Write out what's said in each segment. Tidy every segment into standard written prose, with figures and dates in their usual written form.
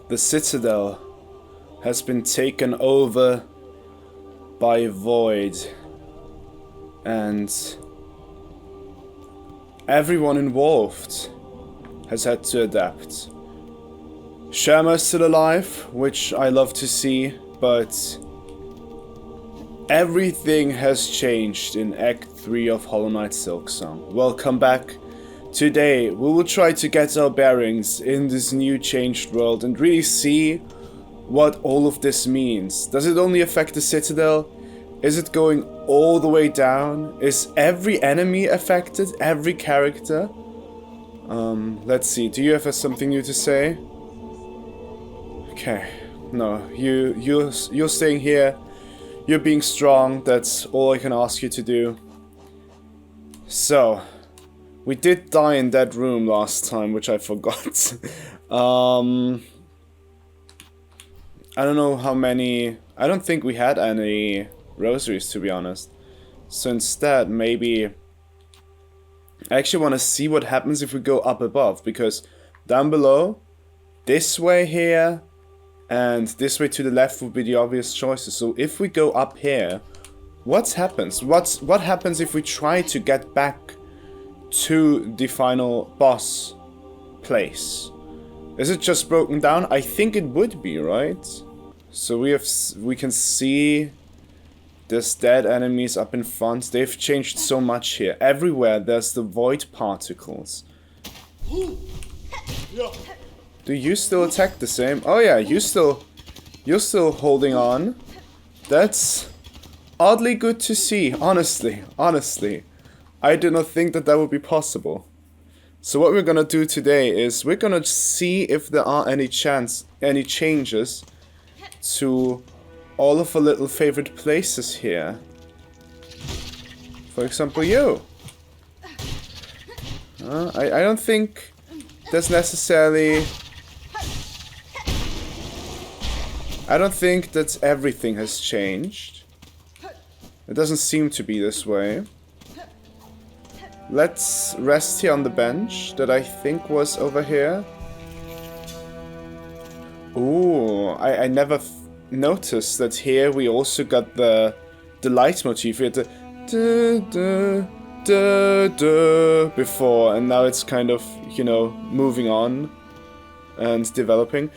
The Citadel has been taken over by Void, and everyone involved has had to adapt. Sherma's still alive, which I love to see, but everything has changed in Act 3 of Hollow Knight Silksong. Welcome back. Today we will try to get our bearings in this new changed world and really see what all of this means. Does it only affect the Citadel? Is it going all the way down? Is every enemy affected? Every character? Let's see. Do you have something new to say? Okay. No, you're staying here. You're being strong. That's all I can ask you to do. So, we did die in that room last time, which I forgot. I don't know how many... I don't think we had any rosaries, to be honest. So instead, maybe... I actually want to see what happens if we go up above, because down below, this way here, and this way to the left would be the obvious choices. So if we go up here, what happens? What happens if we try to get back to the final boss place? Is it just broken down? I think it would be, right? So we can see there's dead enemies up in front. They've changed so much here. Everywhere there's the void particles. Do you still attack the same? Oh yeah, you're still holding on. That's oddly good to see, honestly. I did not think that would be possible. So what we're gonna do today is we're gonna see if there are any changes to all of our little favorite places here. For example, you. I don't think there's necessarily... I don't think that everything has changed. It doesn't seem to be this way. Let's rest here on the bench that I think was over here. Ooh, I never noticed that here we also got the leitmotif. We had the before, and now it's kind of, you know, moving on and developing.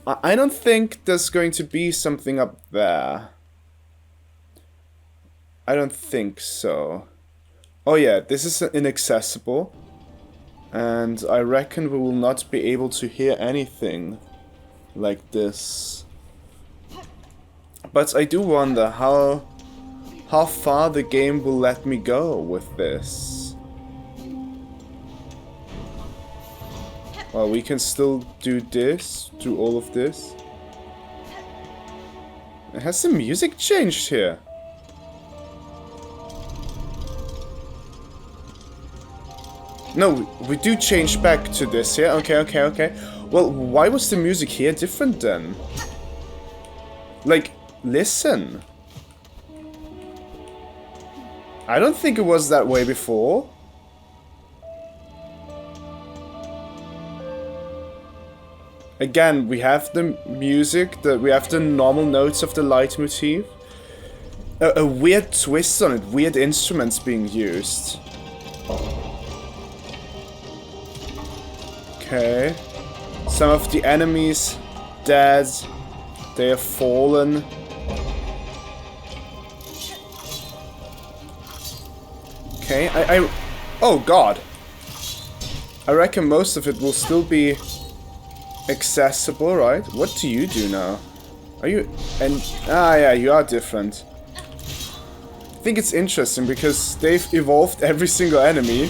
I don't think there's going to be something up there. I don't think so. Oh yeah, this is inaccessible. And I reckon we will not be able to hear anything like this. But I do wonder how far the game will let me go with this. Well, we can still do this, do all of this. Has the music changed here? No, we do change back to this here. Okay. Well, why was the music here different then? Like, listen. I don't think it was that way before. Again, we have the music, we have the normal notes of the leitmotif. A weird twist on it, weird instruments being used. Okay. Some of the enemies dead. They have fallen. Okay, oh god. I reckon most of it will still be accessible, right? What do you do now? Are you... yeah, you are different. I think it's interesting because they've evolved every single enemy,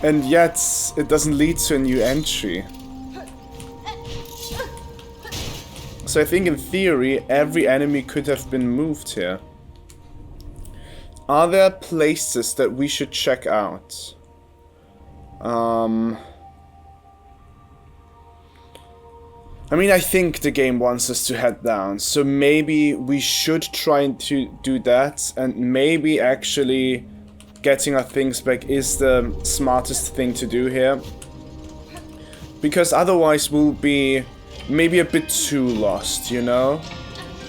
and yet it doesn't lead to a new entry. So I think in theory every enemy could have been moved here. Are there places that we should check out? I mean, I think the game wants us to head down, so maybe we should try to do that, and maybe actually getting our things back is the smartest thing to do here. Because otherwise we'll be maybe a bit too lost, you know?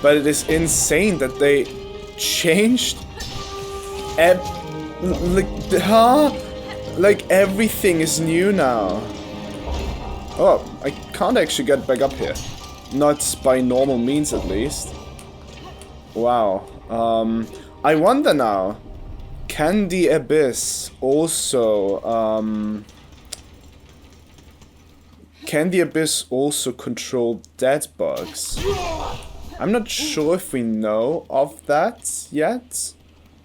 But it is insane that they changed like everything is new now. Oh, I can't actually get back up here. Not by normal means, at least. Wow. I wonder now, can the Abyss also, control dead bugs? I'm not sure if we know of that yet,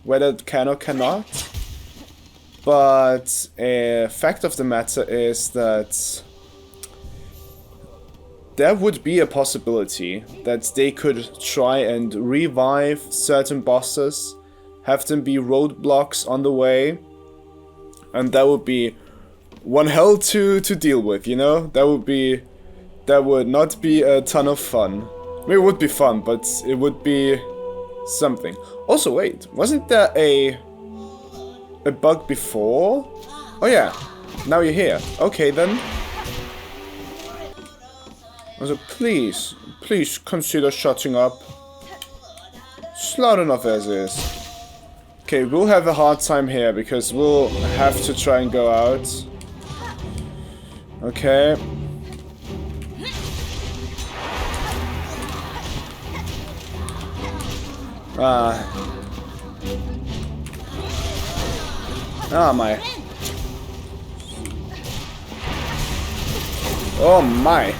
whether it can or cannot. But fact of the matter is that there would be a possibility that they could try and revive certain bosses, have them be roadblocks on the way, and that would be one hell to deal with, you know? That would not be a ton of fun. I mean, it would be fun, but it would be something. Also, wait, wasn't there a bug before? Oh yeah, now you're here. Okay then. Also, please consider shutting up. It's loud enough as is. Okay, we'll have a hard time here because we'll have to try and go out. Okay. My. Oh my.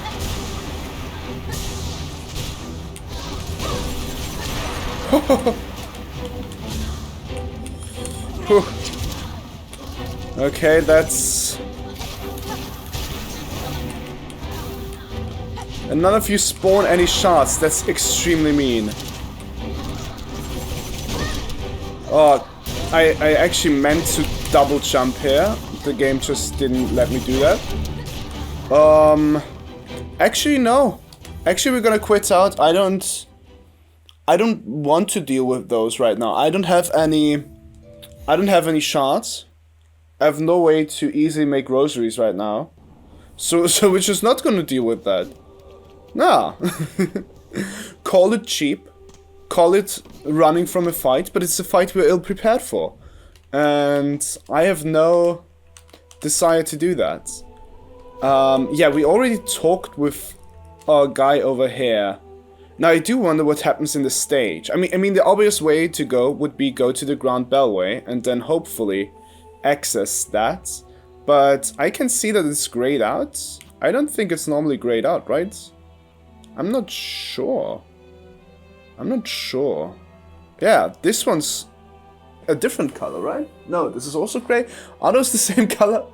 Okay, that's... And none of you spawn any shots. That's extremely mean. Oh, I actually meant to double jump here. The game just didn't let me do that. Actually no. Actually we're gonna quit out. I don't want to deal with those right now. I don't have any shards. I have no way to easily make rosaries right now. So we're just not gonna deal with that. Nah. Call it cheap. Call it running from a fight, but it's a fight we're ill prepared for. And I have no desire to do that. Yeah, we already talked with our guy over here. Now I do wonder what happens in the stage. I mean the obvious way to go would be go to the Grand Bellway and then hopefully access that. But I can see that it's grayed out. I don't think it's normally grayed out, right? I'm not sure. Yeah, this one's a different color, right? No, this is also gray. Are those the same color?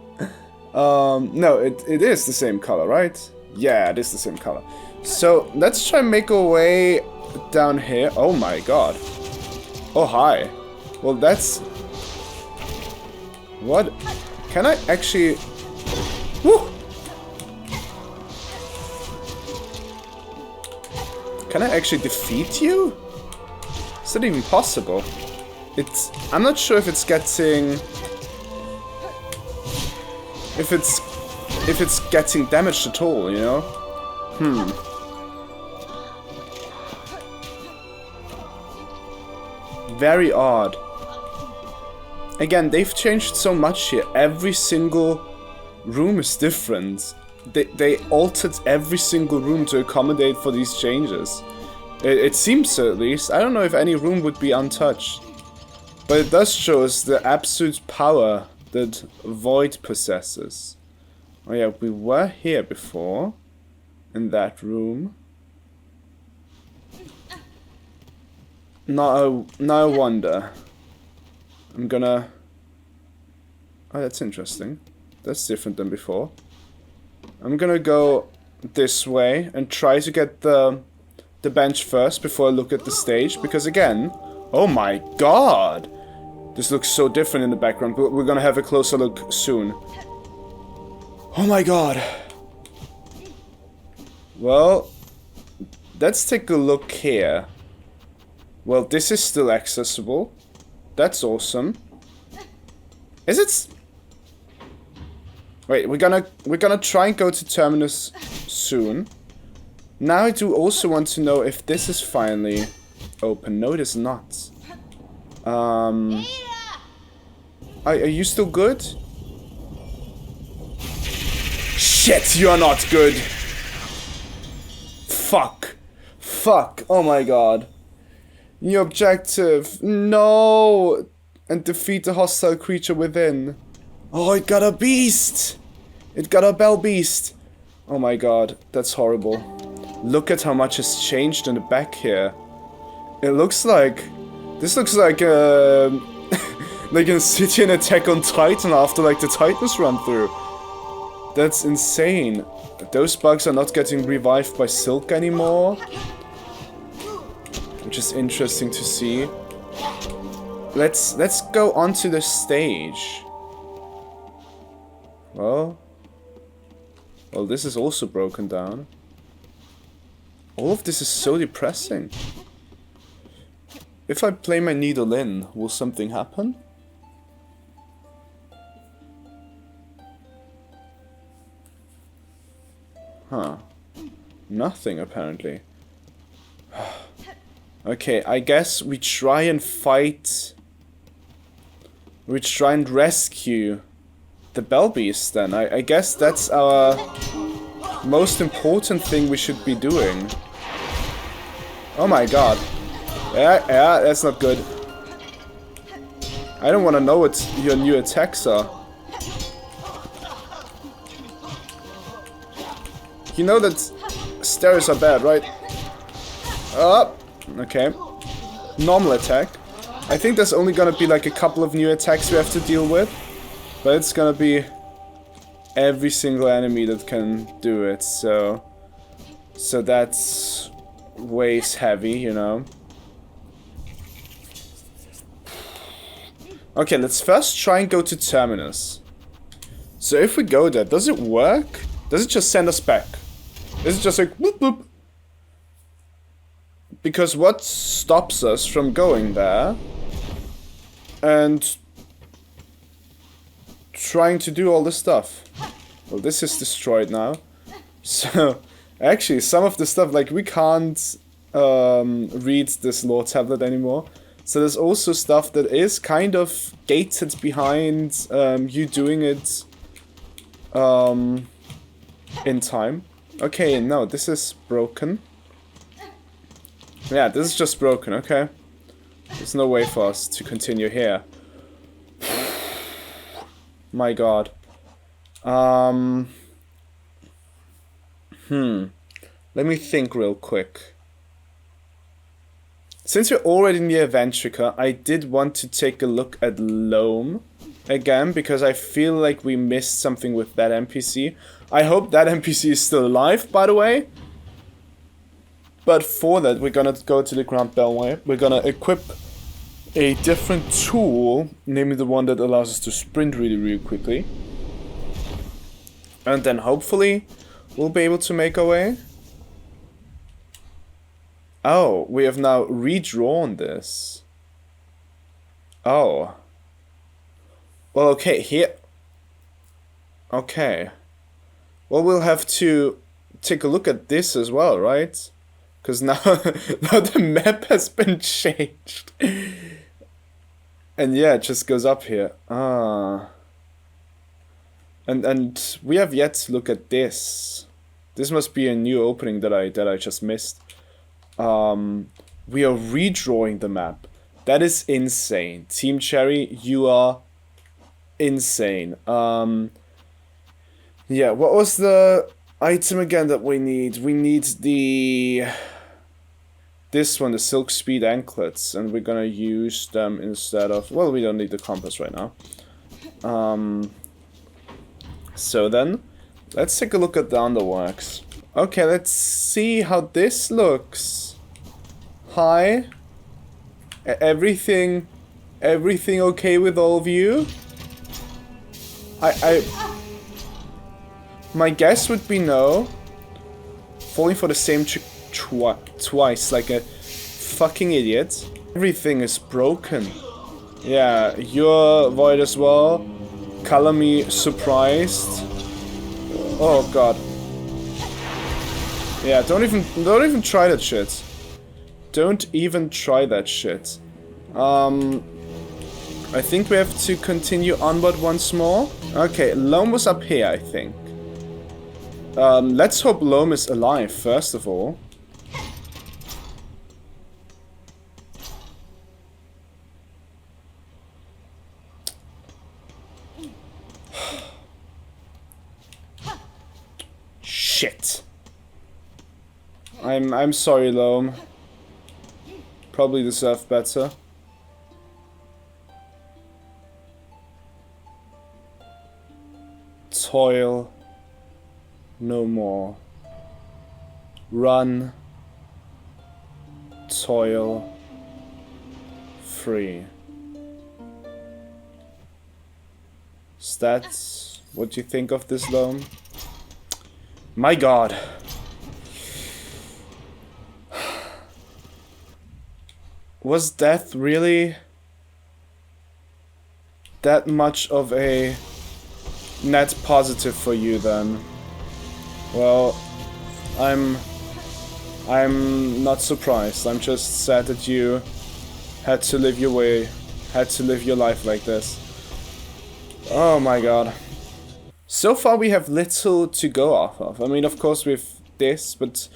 No, it is the same color, right? Yeah, it is the same color. So, let's try and make our way down here. Oh my god. Oh, hi. Well, that's... What? Can I actually... Woo! Can I actually defeat you? Is that even possible? I'm not sure if it's getting... If it's getting damaged at all, you know? Very odd. Again, they've changed so much here. Every single room is different. They altered every single room to accommodate for these changes. It seems so, at least. I don't know if any room would be untouched. But it does show us the absolute power that Void possesses. Oh yeah, we were here before. In that room. Now I wonder. I'm gonna... Oh, that's interesting. That's different than before. I'm gonna go this way and try to get the bench first before I look at the stage. Because again... Oh my god! This looks so different in the background. We're gonna have a closer look soon. Oh my god! Well... Let's take a look here. Well, this is still accessible. That's awesome. Is it? Wait, we're gonna try and go to Terminus soon. Now I do also want to know if this is finally open. No, it is not. Are you still good? Shit, you are not good. Fuck. Fuck. Oh my god. New objective. No. And defeat the hostile creature within. Oh, it got a beast. It got a bell beast. Oh my god. That's horrible. Look at how much has changed in the back here. It looks like... This looks like like a city in Attack on Titan after like the Titans run through. That's insane. Those bugs are not getting revived by Silk anymore. Which is interesting to see. Let's go onto the stage. Well, this is also broken down. All of this is so depressing. If I play my needle in, will something happen? Huh. Nothing, apparently. Okay, I guess we try and fight... We try and rescue the Bell Beast then. I guess that's our most important thing we should be doing. Oh my god. Yeah, that's not good. I don't want to know what your new attacks are. You know that stairs are bad, right? Okay. Normal attack. I think there's only gonna be like a couple of new attacks we have to deal with. But it's gonna be every single enemy that can do it, so that's weighs heavy, you know. Okay, let's first try and go to Terminus. So if we go there, does it work? Does it just send us back? Is it just like whoop whoop? Because what stops us from going there and trying to do all this stuff? Well, this is destroyed now. So, actually, some of the stuff, like, we can't read this lore tablet anymore. So there's also stuff that is kind of gated behind you doing it in time. Okay, no, this is broken. Yeah, this is just broken, okay. There's no way for us to continue here. My god. Let me think real quick. Since we're already near Ventrica, I did want to take a look at Loam again, because I feel like we missed something with that NPC. I hope that NPC is still alive, by the way. But for that, we're gonna go to the Grand Bellway. We're gonna equip a different tool, namely the one that allows us to sprint really, really quickly. And then hopefully, we'll be able to make our way. Oh, we have now redrawn this. Oh. Well, okay, here... Okay. Well, we'll have to take a look at this as well, right? Because now, now the map has been changed. And yeah, it just goes up here. Ah. And we have yet to look at this. This must be a new opening that I just missed. We are redrawing the map. That is insane. Team Cherry, you are insane. Yeah, what was the item again that we need? We need this one, the Silk Speed Anklets, and we're gonna use them instead of... Well, we don't need the compass right now. So then, let's take a look at the underworks. Okay, let's see how this looks. Hi. Everything okay with all of you? My guess would be no. Falling for the same trick twice, like a fucking idiot. Everything is broken. Yeah, you're void as well. Color me surprised. Oh god. Yeah, don't even try that shit. Don't even try that shit. I think we have to continue onward once more. Okay, Loam was up here, I think. Let's hope Loam is alive, first of all. Shit. I'm sorry, Loam. Probably deserve better. Toil no more. Run. Toil free. Is that what you think of this, Loam? My god. Was death really that much of a net positive for you then? Well, I'm not surprised. I'm just sad that you had to live your way, had to live your life like this. Oh my god. So far we have little to go off of. I mean, of course we have this, but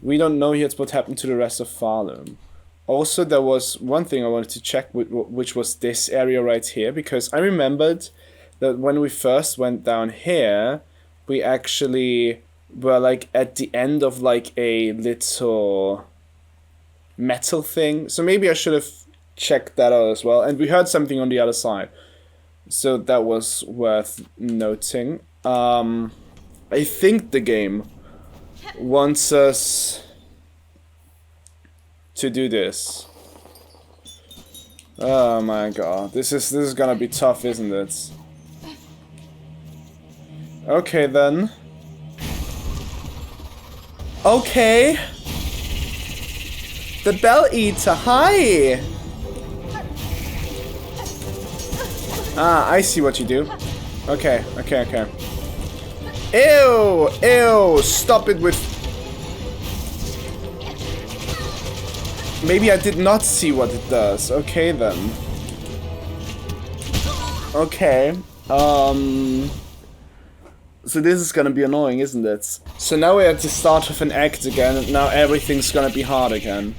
we don't know yet what happened to the rest of Farloom. Also, there was one thing I wanted to check, which was this area right here, because I remembered that when we first went down here, we actually were like at the end of like a little metal thing. So maybe I should have checked that out as well. And we heard something on the other side. So that was worth noting. I think the game wants us to do this. Oh my god, this is gonna be tough, isn't it? Okay then. Okay. The Bell Eater, hi! Ah, I see what you do. Okay, okay, okay. Ew! Ew! Stop it with... Maybe I did not see what it does. Okay, then. Okay. So this is gonna be annoying, isn't it? So now we're at the start of an act again, and now everything's gonna be hard again.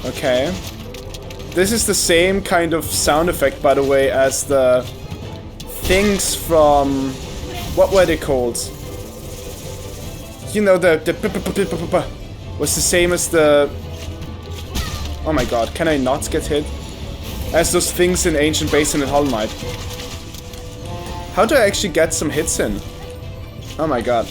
Okay. This is the same kind of sound effect, by the way, as the things from... What were they called? You know, the was the same as the... Oh my god, can I not get hit? As those things in Ancient Basin and Hollow Knight. How do I actually get some hits in? Oh my god.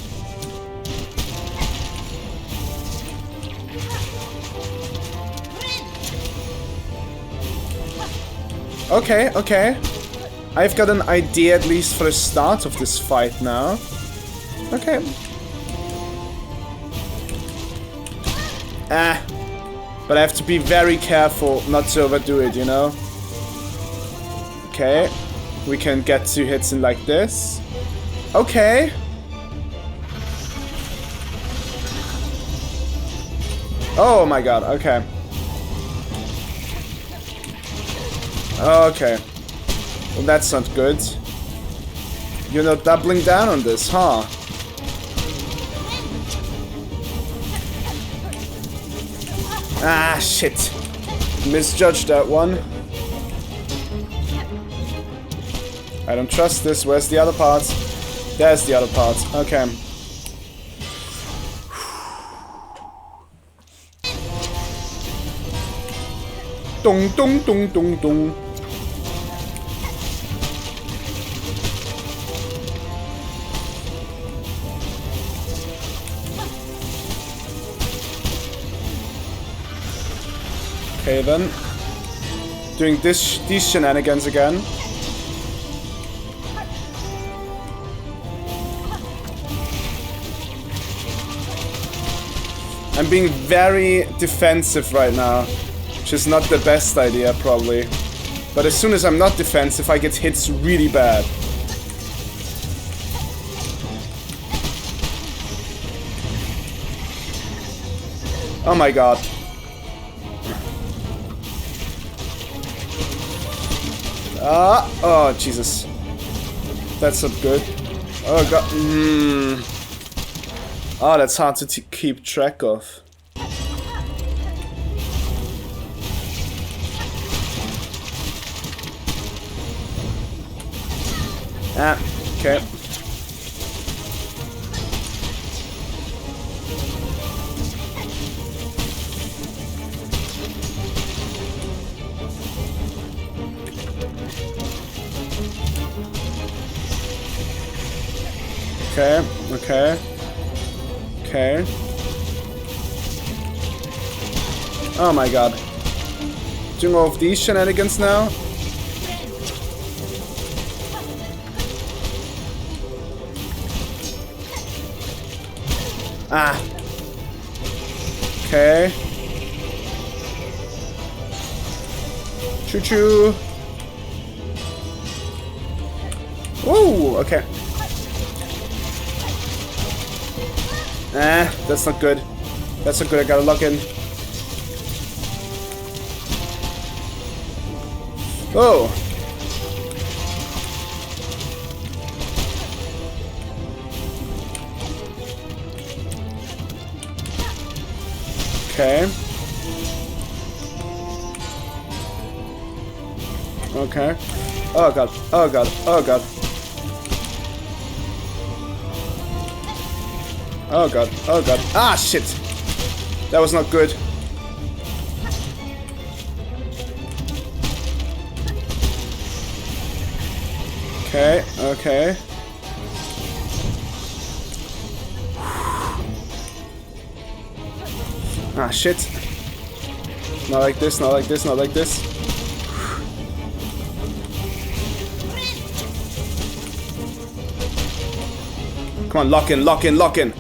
Okay, okay. I've got an idea at least for the start of this fight now. Okay. Ah. But I have to be very careful not to overdo it, you know? Okay. We can get 2 hits in like this. Okay. Oh my god, okay. Okay. Well, that's not good. You're not doubling down on this, huh? Ah, shit. Misjudged that one. I don't trust this. Where's the other part? There's the other part. Okay. Dong, dong, dong, dong, dong. Okay then, doing these shenanigans again. I'm being very defensive right now, which is not the best idea probably. But as soon as I'm not defensive, I get hits really bad. Oh my god. Oh Jesus. That's not good. Oh god. Oh, that's hard to keep track of. Ah, okay. Okay, okay. Okay. Oh my god. Doing all of these shenanigans now? Ah. Okay. Choo choo. Woo, okay. That's not good. That's not good, I gotta lock in. Oh. Okay. Okay. Oh god. Oh god. Oh god. Oh god. Oh god. Ah shit. That was not good. Okay. Okay. Ah shit. Not like this, not like this, not like this. Come on, lock in, lock in, lock in.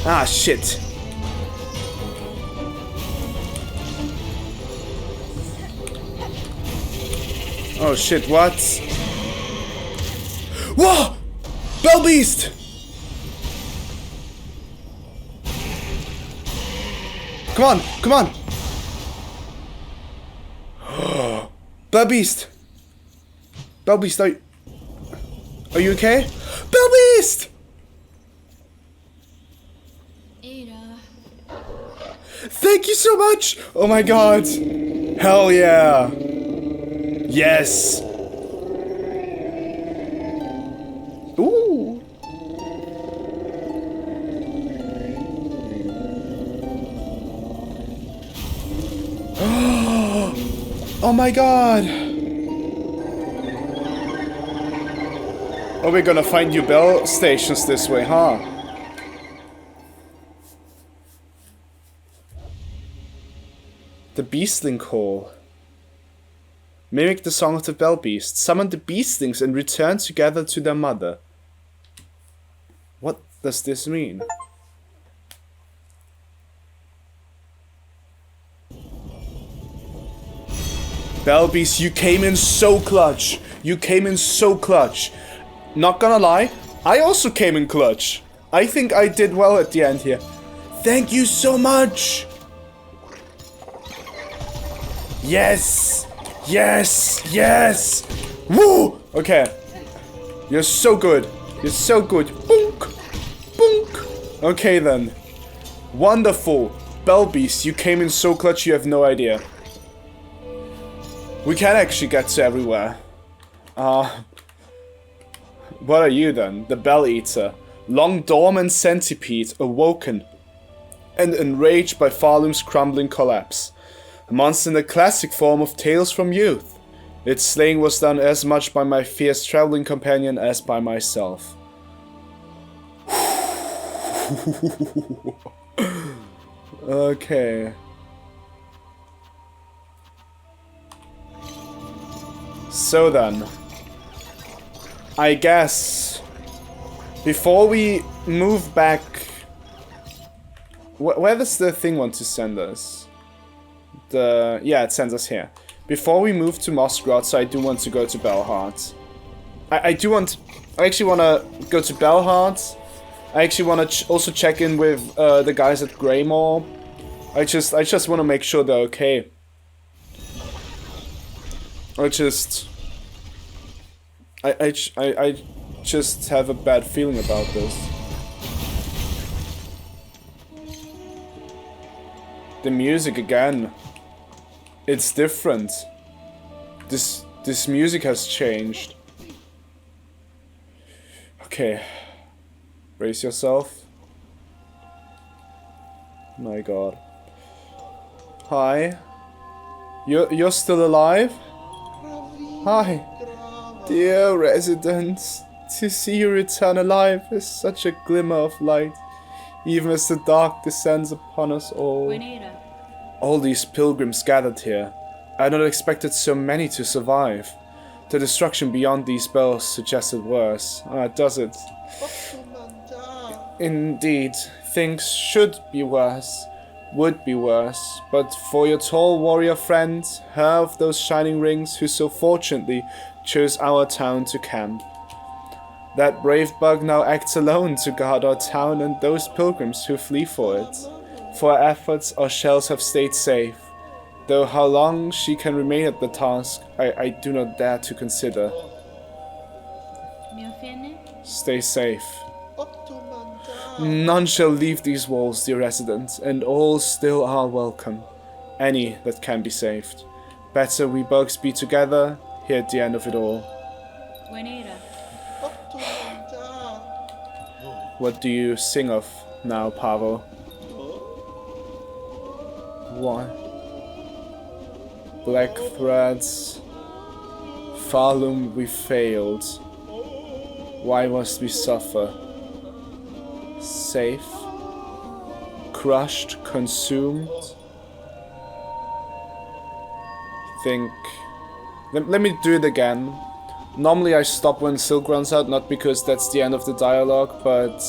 Ah shit. Oh shit, what? Whoa! Bell Beast! Come on, come on! Bell Beast! Bell Beast, are you okay? Bell Beast! Ada. Thank you so much! Oh my god! Hell yeah! Yes! Ooh! Oh my god! Oh, we're gonna find new bell stations this way, huh? The Beastling Call. Mimic the song of the Bell Beast. Summon the Beastlings and return together to their mother. What does this mean? Bell Beast, you came in so clutch. You came in so clutch. Not gonna lie, I also came in clutch. I think I did well at the end here. Thank you so much. Yes. Yes! Yes! Woo! Okay. You're so good. You're so good. Boonk! Boonk! Okay then. Wonderful. Bell Beast, you came in so clutch you have no idea. We can actually get to everywhere. What are you then? The Bell Eater. Long dormant centipede awoken and enraged by Farloom's crumbling collapse. A monster in the classic form of Tales from Youth. Its slaying was done as much by my fierce traveling companion as by myself. Okay. So then, I guess before we move back, where does the thing want to send us? Yeah, it sends us here. Before we move to Mossgrot, so I do want to go to Bellhart. I do want... I actually want to go to Bellhart. I actually want to also check in with the guys at Greymore. I just want to make sure they're okay. I just have a bad feeling about this. The music again. It's different. This music has changed. Okay. Brace yourself. My god. Hi. You're still alive? Hi. Dear residents. To see you return alive is such a glimmer of light, even as the dark descends upon us all. All these pilgrims gathered here. I had not expected so many to survive. The destruction beyond these bells suggested worse. Does it? Indeed, things should be worse, would be worse, but for your tall warrior friend, her of those shining rings who so fortunately chose our town to camp. That brave bug now acts alone to guard our town and those pilgrims who flee for it. For our efforts, our shells have stayed safe, though how long she can remain at the task, I do not dare to consider. Stay safe. None shall leave these walls, dear residents, and all still are welcome. Any that can be saved. Better we bugs be together, here at the end of it all. What do you sing of now, Pavo? What? Black threads. Far Loam we failed. Why must we suffer? Safe. Crushed, consumed. Think. Let me do it again. Normally I stop when silk runs out, not because that's the end of the dialogue, but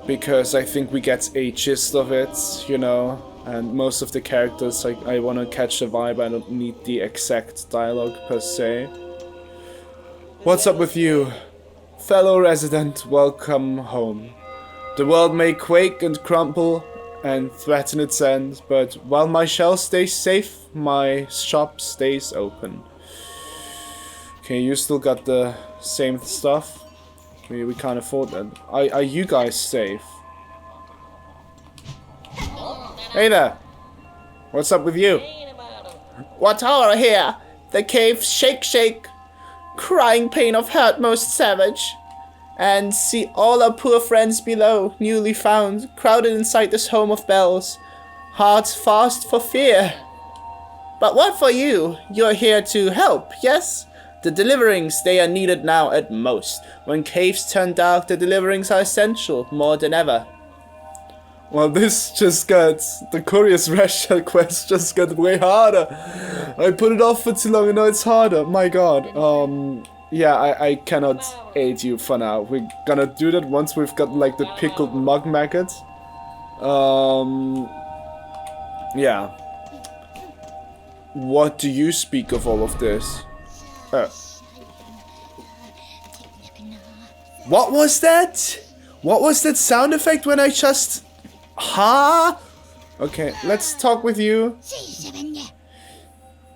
because I think we get a gist of it, you know, and most of the characters, I want to catch a vibe, I don't need the exact dialogue per se. What's up with you? Fellow resident, welcome home. The world may quake and crumble and threaten its end, but while my shell stays safe, my shop stays open. Okay, you still got the same stuff. We can't afford that. Are you guys safe? Hey there! What's up with you? What horror here? The cave shake. Crying pain of hurt most savage. And see all our poor friends below, newly found, crowded inside this home of bells. Hearts fast for fear. But what for you? You're here to help, yes? The deliverings, they are needed now at most. When caves turn dark, the deliverings are essential, more than ever. Well, this just got... The Curious Rational quest just got way harder. I put it off for too long and now it's harder. My god. Yeah, I cannot aid you for now. We're gonna do that once we've got, like, the pickled mug maggot. Yeah. What do you speak of all of this? What was that? What was that sound effect when I just... Huh? Okay, let's talk with you.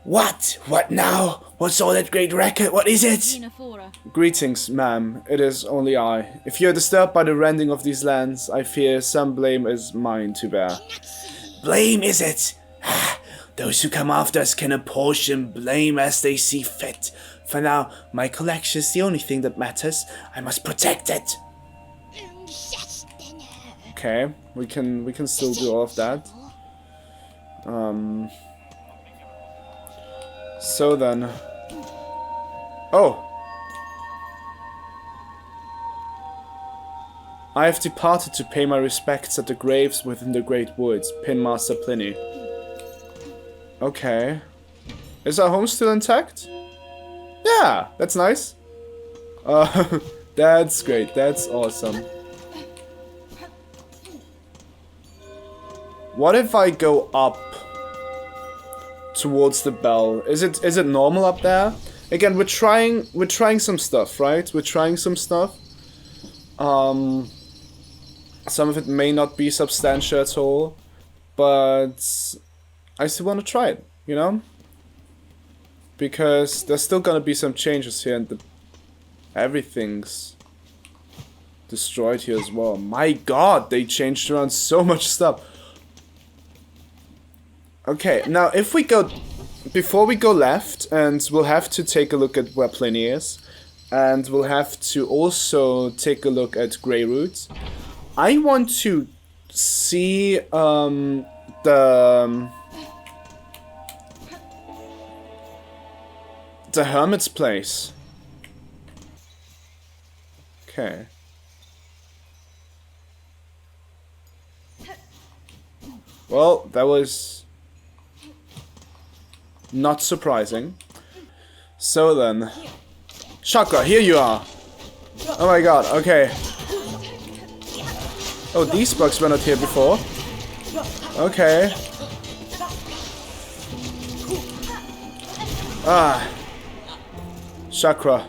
What? What now? What's all that great racket? What is it? Greetings, ma'am. It is only I. If you're disturbed by the rending of these lands, I fear some blame is mine to bear. Blame, is it? Those who come after us can apportion blame as they see fit. For now, my collection is the only thing that matters. I must protect it. Okay, we can still do all of that. So then. Oh. I have departed to pay my respects at the graves within the great woods. Pin Master Plinney. Okay. Is our home still intact? Yeah, that's nice. That's great. That's awesome. What if I go up towards the bell? Is it normal up there? again, we're trying some stuff, right? We're trying some stuff. Some of it may not be substantial at all, but I still want to try it, you know? Because there's still gonna be some changes here, and everything's destroyed here as well. My god, they changed around so much stuff. Okay, now if we go... Before we go left, and we'll have to take a look at where Plinney is, and we'll have to also take a look at Grey Roots. I want to see the Hermit's place. Okay. Well, that was not surprising. So then, Chakra, here you are. Oh my god, okay. Oh, these bugs were not here before. Okay. Ah. Chakra.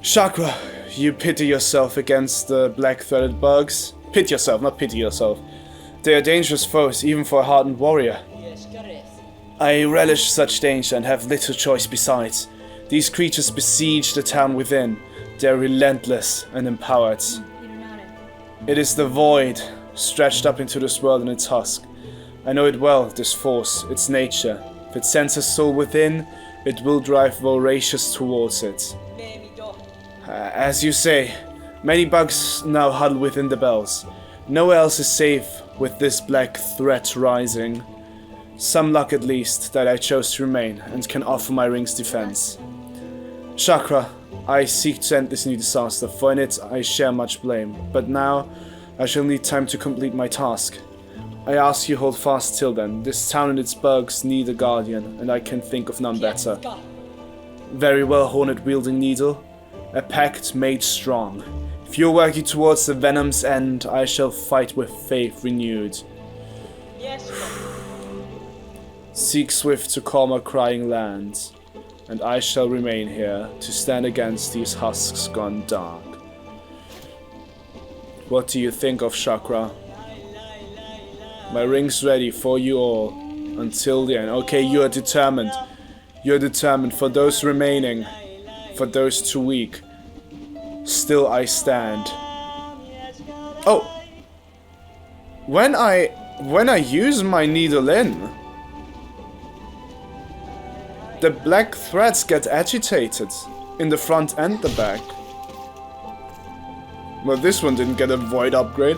Chakra, you pity yourself against the black-threaded bugs. Pity yourself, not pity yourself. They are dangerous foes, even for a hardened warrior. I relish such danger and have little choice besides. These creatures besiege the town within. They are relentless and empowered. It is the void, stretched up into this world in its husk. I know it well, this force, its nature. If it sends a soul within, it will drive voracious towards it. As you say, many bugs now huddle within the bells. Nowhere else is safe with this black threat rising. Some luck at least that I chose to remain and can offer my ring's defense. Chakra, I seek to end this new disaster, for in it I share much blame. But now I shall need time to complete my task. I ask you hold fast till then. This town and its bugs need a guardian, and I can think of none better. Very well, hornet-wielding needle. A pact made strong. If you're working towards the venom's end, I shall fight with faith renewed. Seek swift to calm our crying lands, and I shall remain here to stand against these husks gone dark. What do you think of Chakra? My ring's ready for you all, until the end. Okay, you are determined. You're determined. For those remaining, for those too weak, still I stand. Oh! When I use my needle in, the black threads get agitated in the front and the back. Well, this one didn't get a void upgrade.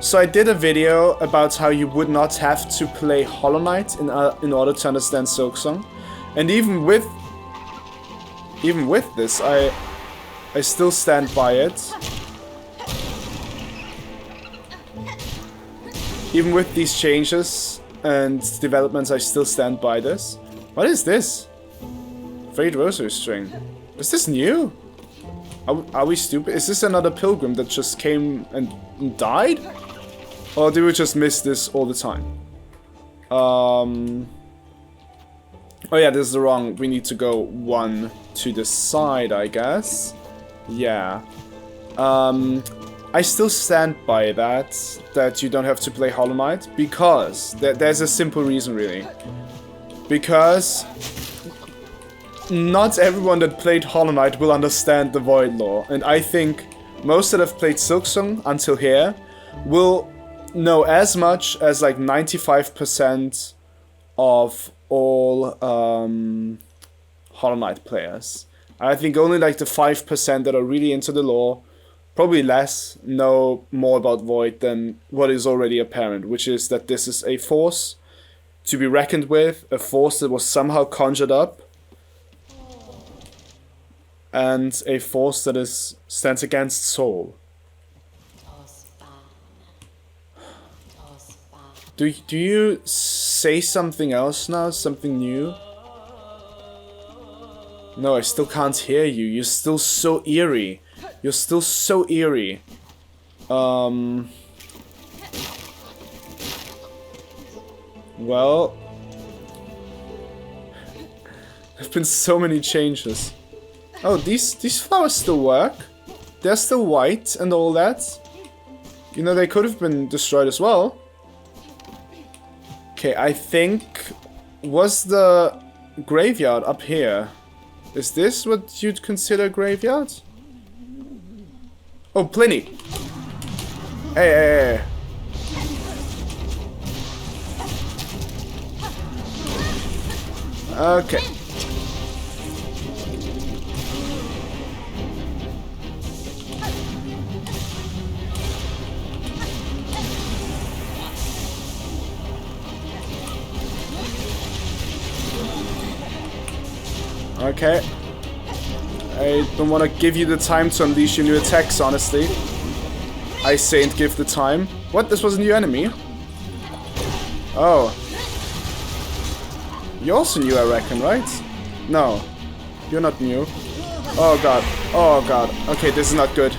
So I did a video about how you would not have to play Hollow Knight in order to understand Silksong, and even with this, I still stand by it. Even with these changes and developments, I still stand by this. What is this? Frayed rosary string. Is this new? Are we stupid? Is this another pilgrim that just came and died? Or did we just miss this all the time? Oh yeah, this is the wrong. We need to go one to the side, I guess. Yeah. I still stand by that you don't have to play Hollow Knight, because there's a simple reason, really. Because not everyone that played Hollow Knight will understand the Void Lore, and I think most that have played Silksong until here will know as much as like 95% of all Hollow Knight players. I think only like the 5% that are really into the lore, probably less, know more about Void than what is already apparent, which is that this is a force to be reckoned with, a force that was somehow conjured up, and a force that stands against Soul. Do you say something else now? Something new? No, I still can't hear you. You're still so eerie. You're still so eerie. Well, There've been so many changes. Oh, these flowers still work. They're still white and all that. You know, they could have been destroyed as well. Okay, I think... Was the graveyard up here? Is this what you'd consider a graveyard? Oh, Plinney! Hey, hey, hey. Okay. Okay. I don't want to give you the time to unleash your new attacks, honestly. I saint give the time. What? This was a new enemy? Oh. You're also new, I reckon, right? No. You're not new. Oh god. Oh god. Okay, this is not good.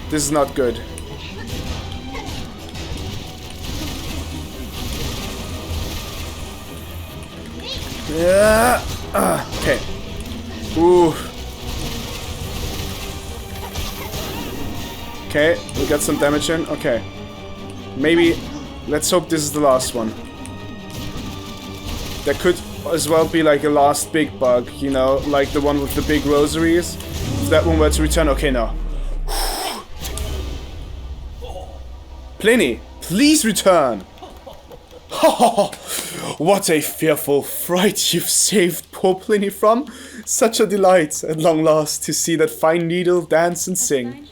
This is not good. Yeah. Okay. Ooh. Okay, we got some damage in. Okay. Maybe... Let's hope this is the last one. There could as well be like a last big bug, you know? Like the one with the big rosaries. If that one were to return... Okay, no. Plinney, please return! What a fearful fright you've saved poor Plinney from. Such a delight, at long last, to see that fine needle dance and sing.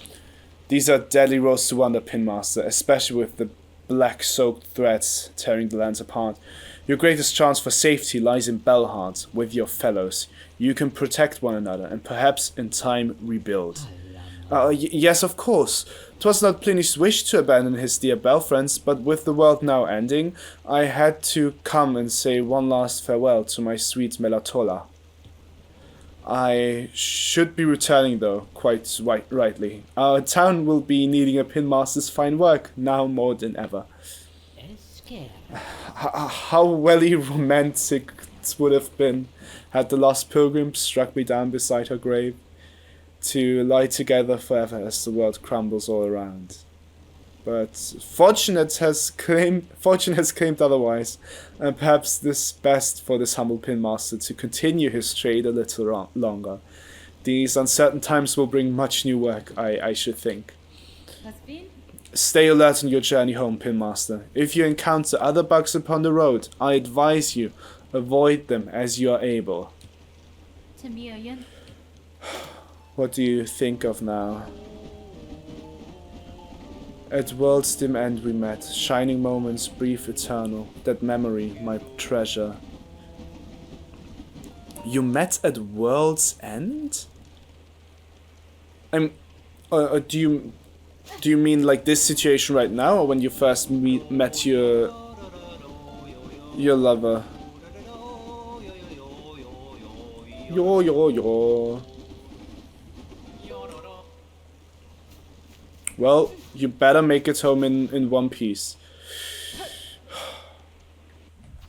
These are deadly roads to wander, Pinmaster, especially with the black-soaked threads tearing the lands apart. Your greatest chance for safety lies in Bellhart, with your fellows. You can protect one another, and perhaps in time rebuild. Yes, of course. 'Twas not Plinney's wish to abandon his dear bell friends, but with the world now ending, I had to come and say one last farewell to my sweet Melatola. I should be returning though, quite rightly. Our town will be needing a Pinmaster's fine work, now more than ever. How welly romantic it would have been had the lost pilgrim struck me down beside her grave, to lie together forever as the world crumbles all around. But fortune has claimed otherwise, and perhaps this best for this humble Pinmaster to continue his trade a little longer. These uncertain times will bring much new work, I should think. Stay alert on your journey home, Pinmaster. If you encounter other bugs upon the road, I advise you, avoid them as you are able. What do you think of now? At world's dim end we met, shining moments, brief, eternal, that memory, my treasure. You met at world's end? Do you mean like this situation right now, or when you first met your lover? Yo. Well, you better make it home in one piece.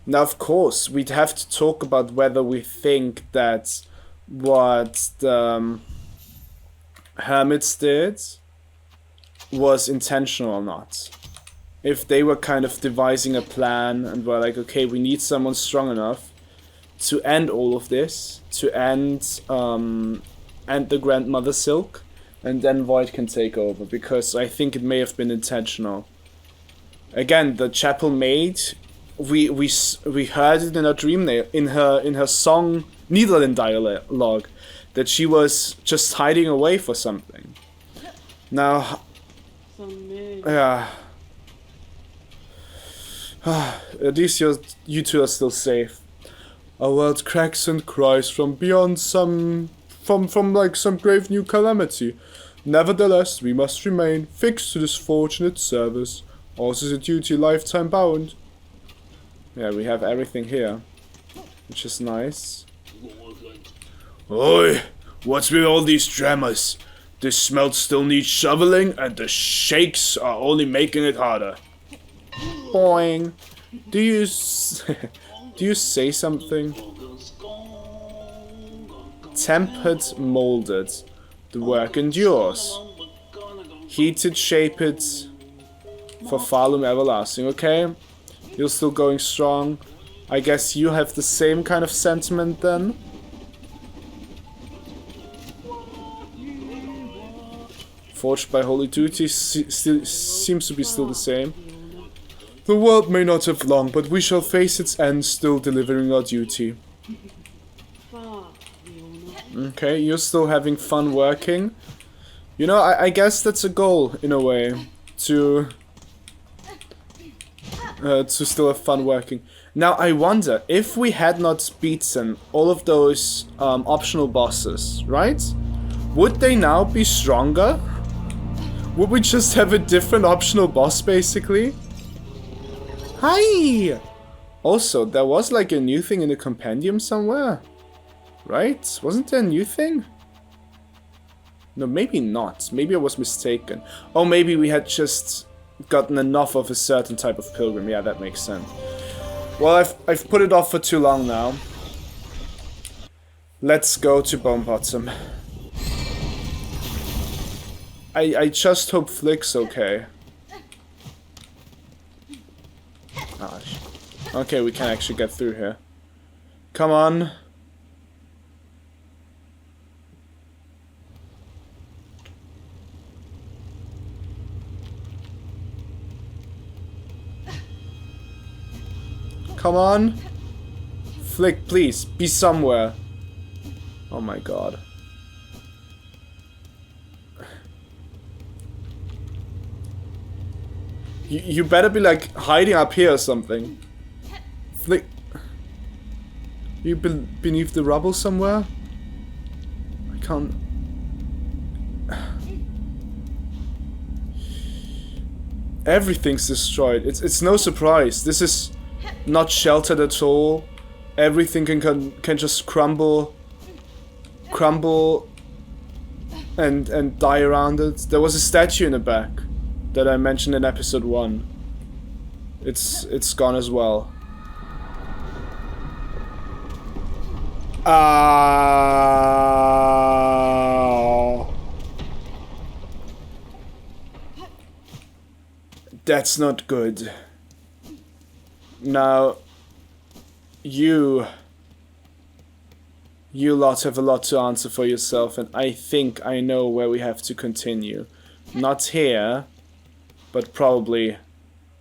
Now, of course, we'd have to talk about whether we think that what the hermits did was intentional or not. If they were kind of devising a plan and were like, okay, we need someone strong enough to end all of this, to end the Grandmother Silk, and then Void can take over, because I think it may have been intentional. Again, the chapel maid, we heard it in her dream, in her song Niederland dialogue, that she was just hiding away for something. Now, yeah. At least you two are still safe. Our world cracks and cries from beyond from like some grave new calamity. Nevertheless, we must remain fixed to this fortunate service. Ours is a duty lifetime bound. Yeah, we have everything here, which is nice. Oi! What's with all these dramas? This smelt still needs shoveling, and the shakes are only making it harder. Boing. Do you say something? Tempered, molded. The work endures. Heated, shaped. For Falum everlasting. Okay. You're still going strong. I guess you have the same kind of sentiment then. Forged by holy duty seems to be still the same. The world may not have long, but we shall face its end still delivering our duty. Okay, you're still having fun working. You know, I guess that's a goal, in a way. To still have fun working. Now, I wonder, if we had not beaten all of those optional bosses, right? Would they now be stronger? Would we just have a different optional boss, basically? Hi! Also, there was like a new thing in the compendium somewhere. Right? Wasn't there a new thing? No, maybe not. Maybe I was mistaken. Oh, maybe we had just gotten enough of a certain type of pilgrim. Yeah, that makes sense. Well, I've put it off for too long now. Let's go to Bonebottom. I just hope Flick's okay. Gosh. Okay, we can actually get through here. Come on. Come on. Flick, please, be somewhere. Oh my god. You better be like hiding up here or something. Flick. You beneath the rubble somewhere? I can't. Everything's destroyed. It's no surprise. This is not sheltered at all. Everything can just crumble and die around it. There was a statue in the back that I mentioned in episode 1. It's gone as well. That's not good. Now, you lot have a lot to answer for yourself, and I think I know where we have to continue. Not here, but probably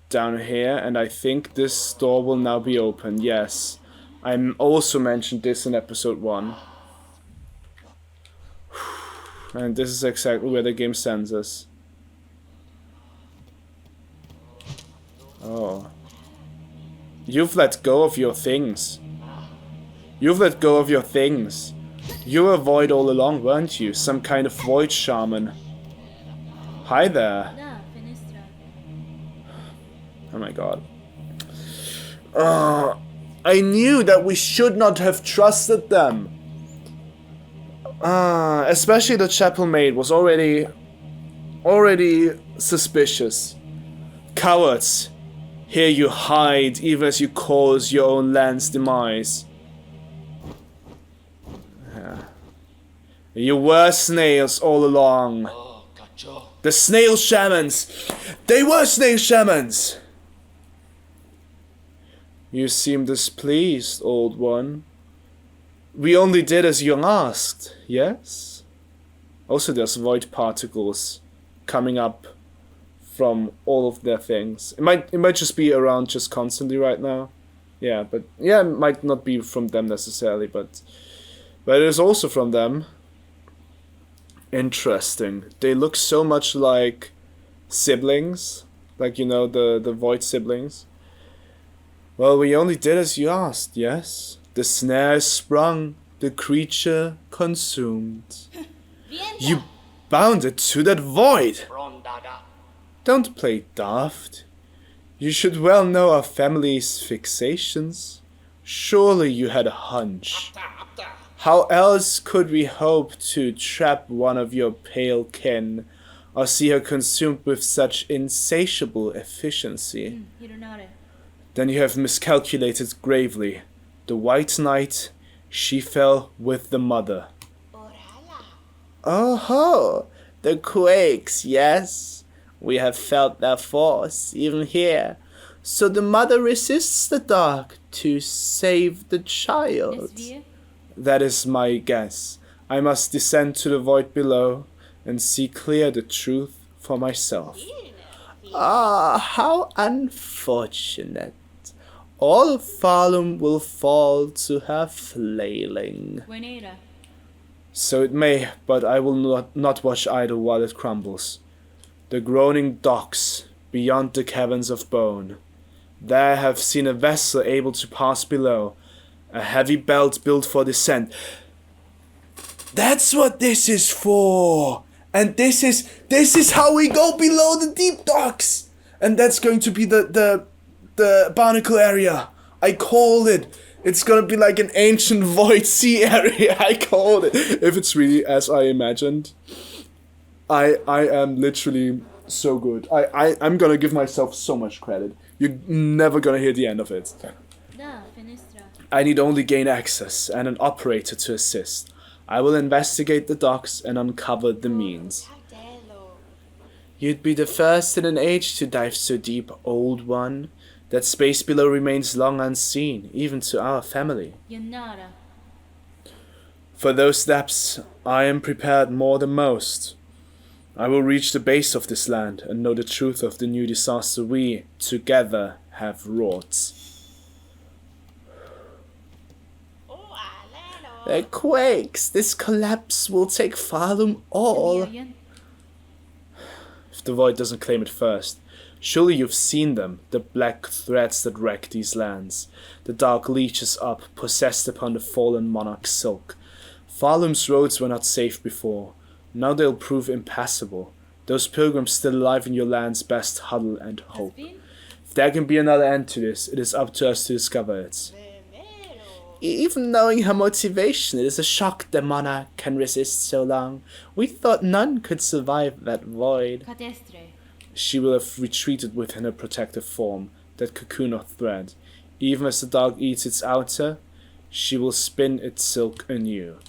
down here, and I think this door will now be open, yes. I also mentioned this in episode 1. And this is exactly where the game sends us. Oh. You've let go of your things. You've let go of your things. You were void all along, weren't you? Some kind of void shaman. Hi there. Oh my god. I knew that we should not have trusted them. Especially the chapel maid was already suspicious. Cowards. Here you hide, even as you cause your own land's demise. You were snails all along. The Snail Shamans! They were Snail Shamans! You seem displeased, old one. We only did as you asked, yes? Also, there's void particles coming up from all of their things. It might just be around just constantly right now. Yeah, but yeah, it might not be from them necessarily, but it is also from them. Interesting. They look so much like siblings, like, you know, the void siblings. Well, we only did as you asked, yes? The snare is sprung, the creature consumed. You bound it to that void! Don't play daft. You should well know our family's fixations. Surely you had a hunch. How else could we hope to trap one of your pale kin, or see her consumed with such insatiable efficiency? Then you have miscalculated gravely. The White Knight, she fell with the mother. Oh ho! The quakes, yes. We have felt their force, even here. So the mother resists the dark to save the child. That is my guess. I must descend to the void below and see clear the truth for myself. Ah, how unfortunate. All of Farlum will fall to her flailing. So it may, but I will not watch idle while it crumbles. The groaning docks beyond the caverns of bone. There I have seen a vessel able to pass below, a heavy belt built for descent. That's what this is for! And this is how we go below the deep docks! And that's going to be the barnacle area. I called it. It's gonna be like an ancient void sea area. I called it. If it's really as I imagined. I am literally so good. I'm gonna give myself so much credit. You're never gonna hear the end of it. I need only gain access and an operator to assist. I will investigate the docks and uncover the means. You'd be the first in an age to dive so deep, old one. That space below remains long unseen, even to our family. For those depths, I am prepared more than most. I will reach the base of this land and know the truth of the new disaster we, together, have wrought. It quakes. This collapse will take Farlum all. If the void doesn't claim it first. Surely you've seen them, the black threads that wreck these lands. The dark leeches up, possessed upon the fallen monarch's silk. Farlum's roads were not safe before. Now they'll prove impassable. Those pilgrims still alive in your land's best huddle and hope. If there can be another end to this, it is up to us to discover it. Even knowing her motivation, it is a shock the monarch can resist so long. We thought none could survive that void. She will have retreated within her protective form, that cocoon of thread. Even as the dog eats its outer, she will spin its silk anew.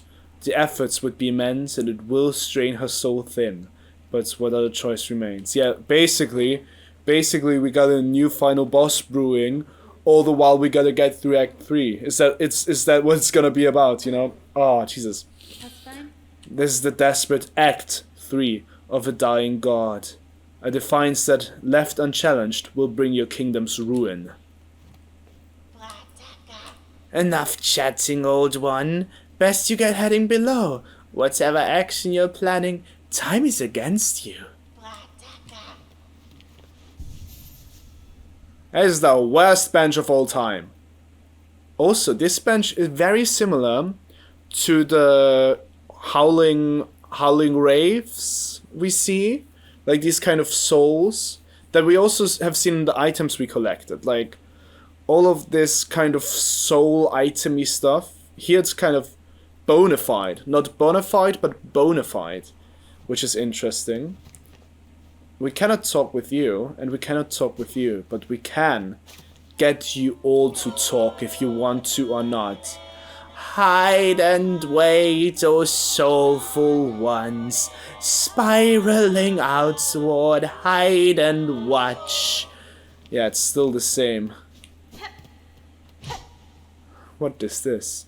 The efforts would be immense, and it will strain her soul thin. But what other choice remains? Yeah, basically we got a new final boss brewing, all the while we gotta get through Act 3. Is that what it's gonna be about, you know? Oh, Jesus. That's fine. This is the desperate Act 3 of a dying god. A defiance that, left unchallenged, will bring your kingdom's ruin. Enough chatting, old one. Best you get heading below. Whatever action you're planning, time is against you. That is the worst bench of all time. Also, this bench is very similar to the howling raves we see. Like these kind of souls that we also have seen in the items we collected. Like all of this kind of soul itemy stuff. Here it's kind of bona fide. Not bona fide, but bona fide. Which is interesting. We cannot talk with you, and we cannot talk with you. But we can get you all to talk if you want to or not. Hide and wait, oh soulful ones, spiraling outward, hide and watch. Yeah, it's still the same. What is this?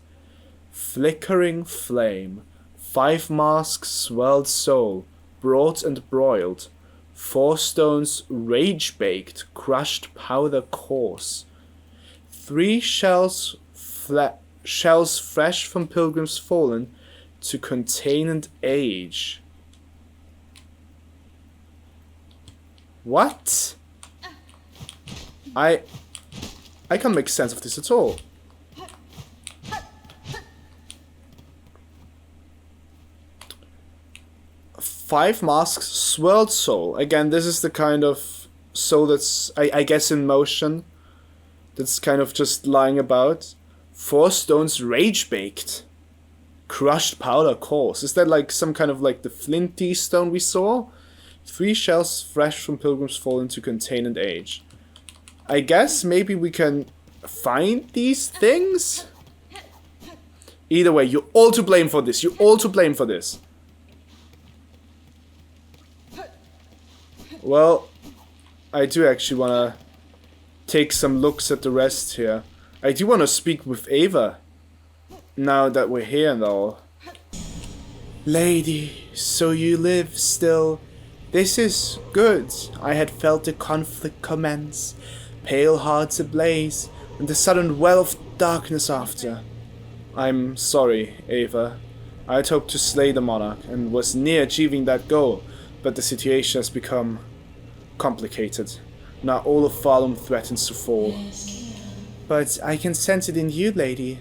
Flickering flame, 5 masks swelled soul, brought and broiled, 4 stones rage-baked, crushed powder coarse, 3 shells fresh from pilgrims fallen to contain and age. What? I can't make sense of this at all. Five masks, swirled soul. Again, this is the kind of soul that's, I guess, in motion. That's kind of just lying about. 4 stones rage-baked. Crushed powder coarse. Is that like some kind of like the flinty stone we saw? 3 shells fresh from pilgrims fallen to contain and age. I guess maybe we can find these things? Either way, you're all to blame for this. You're all to blame for this. Well, I do actually want to take some looks at the rest here. I do want to speak with Ava, now that we're here and all. Lady, so you live still. This is good. I had felt the conflict commence, pale hearts ablaze, and the sudden well of darkness after. I'm sorry, Ava. I had hoped to slay the monarch, and was near achieving that goal, but the situation has become complicated. Now all of Farlum threatens to fall. But I can sense it in you, lady.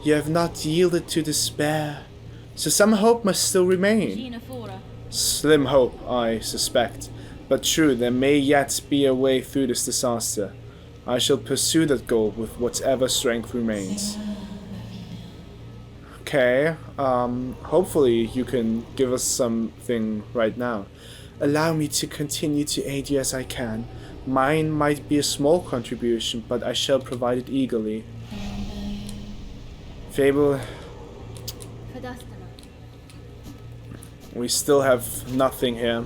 You have not yielded to despair, so some hope must still remain. Slim hope, I suspect, but true, there may yet be a way through this disaster. I shall pursue that goal with whatever strength remains. Okay, hopefully you can give us something right now. Allow me to continue to aid you as I can. Mine might be a small contribution, but I shall provide it eagerly. Fable. We still have nothing here.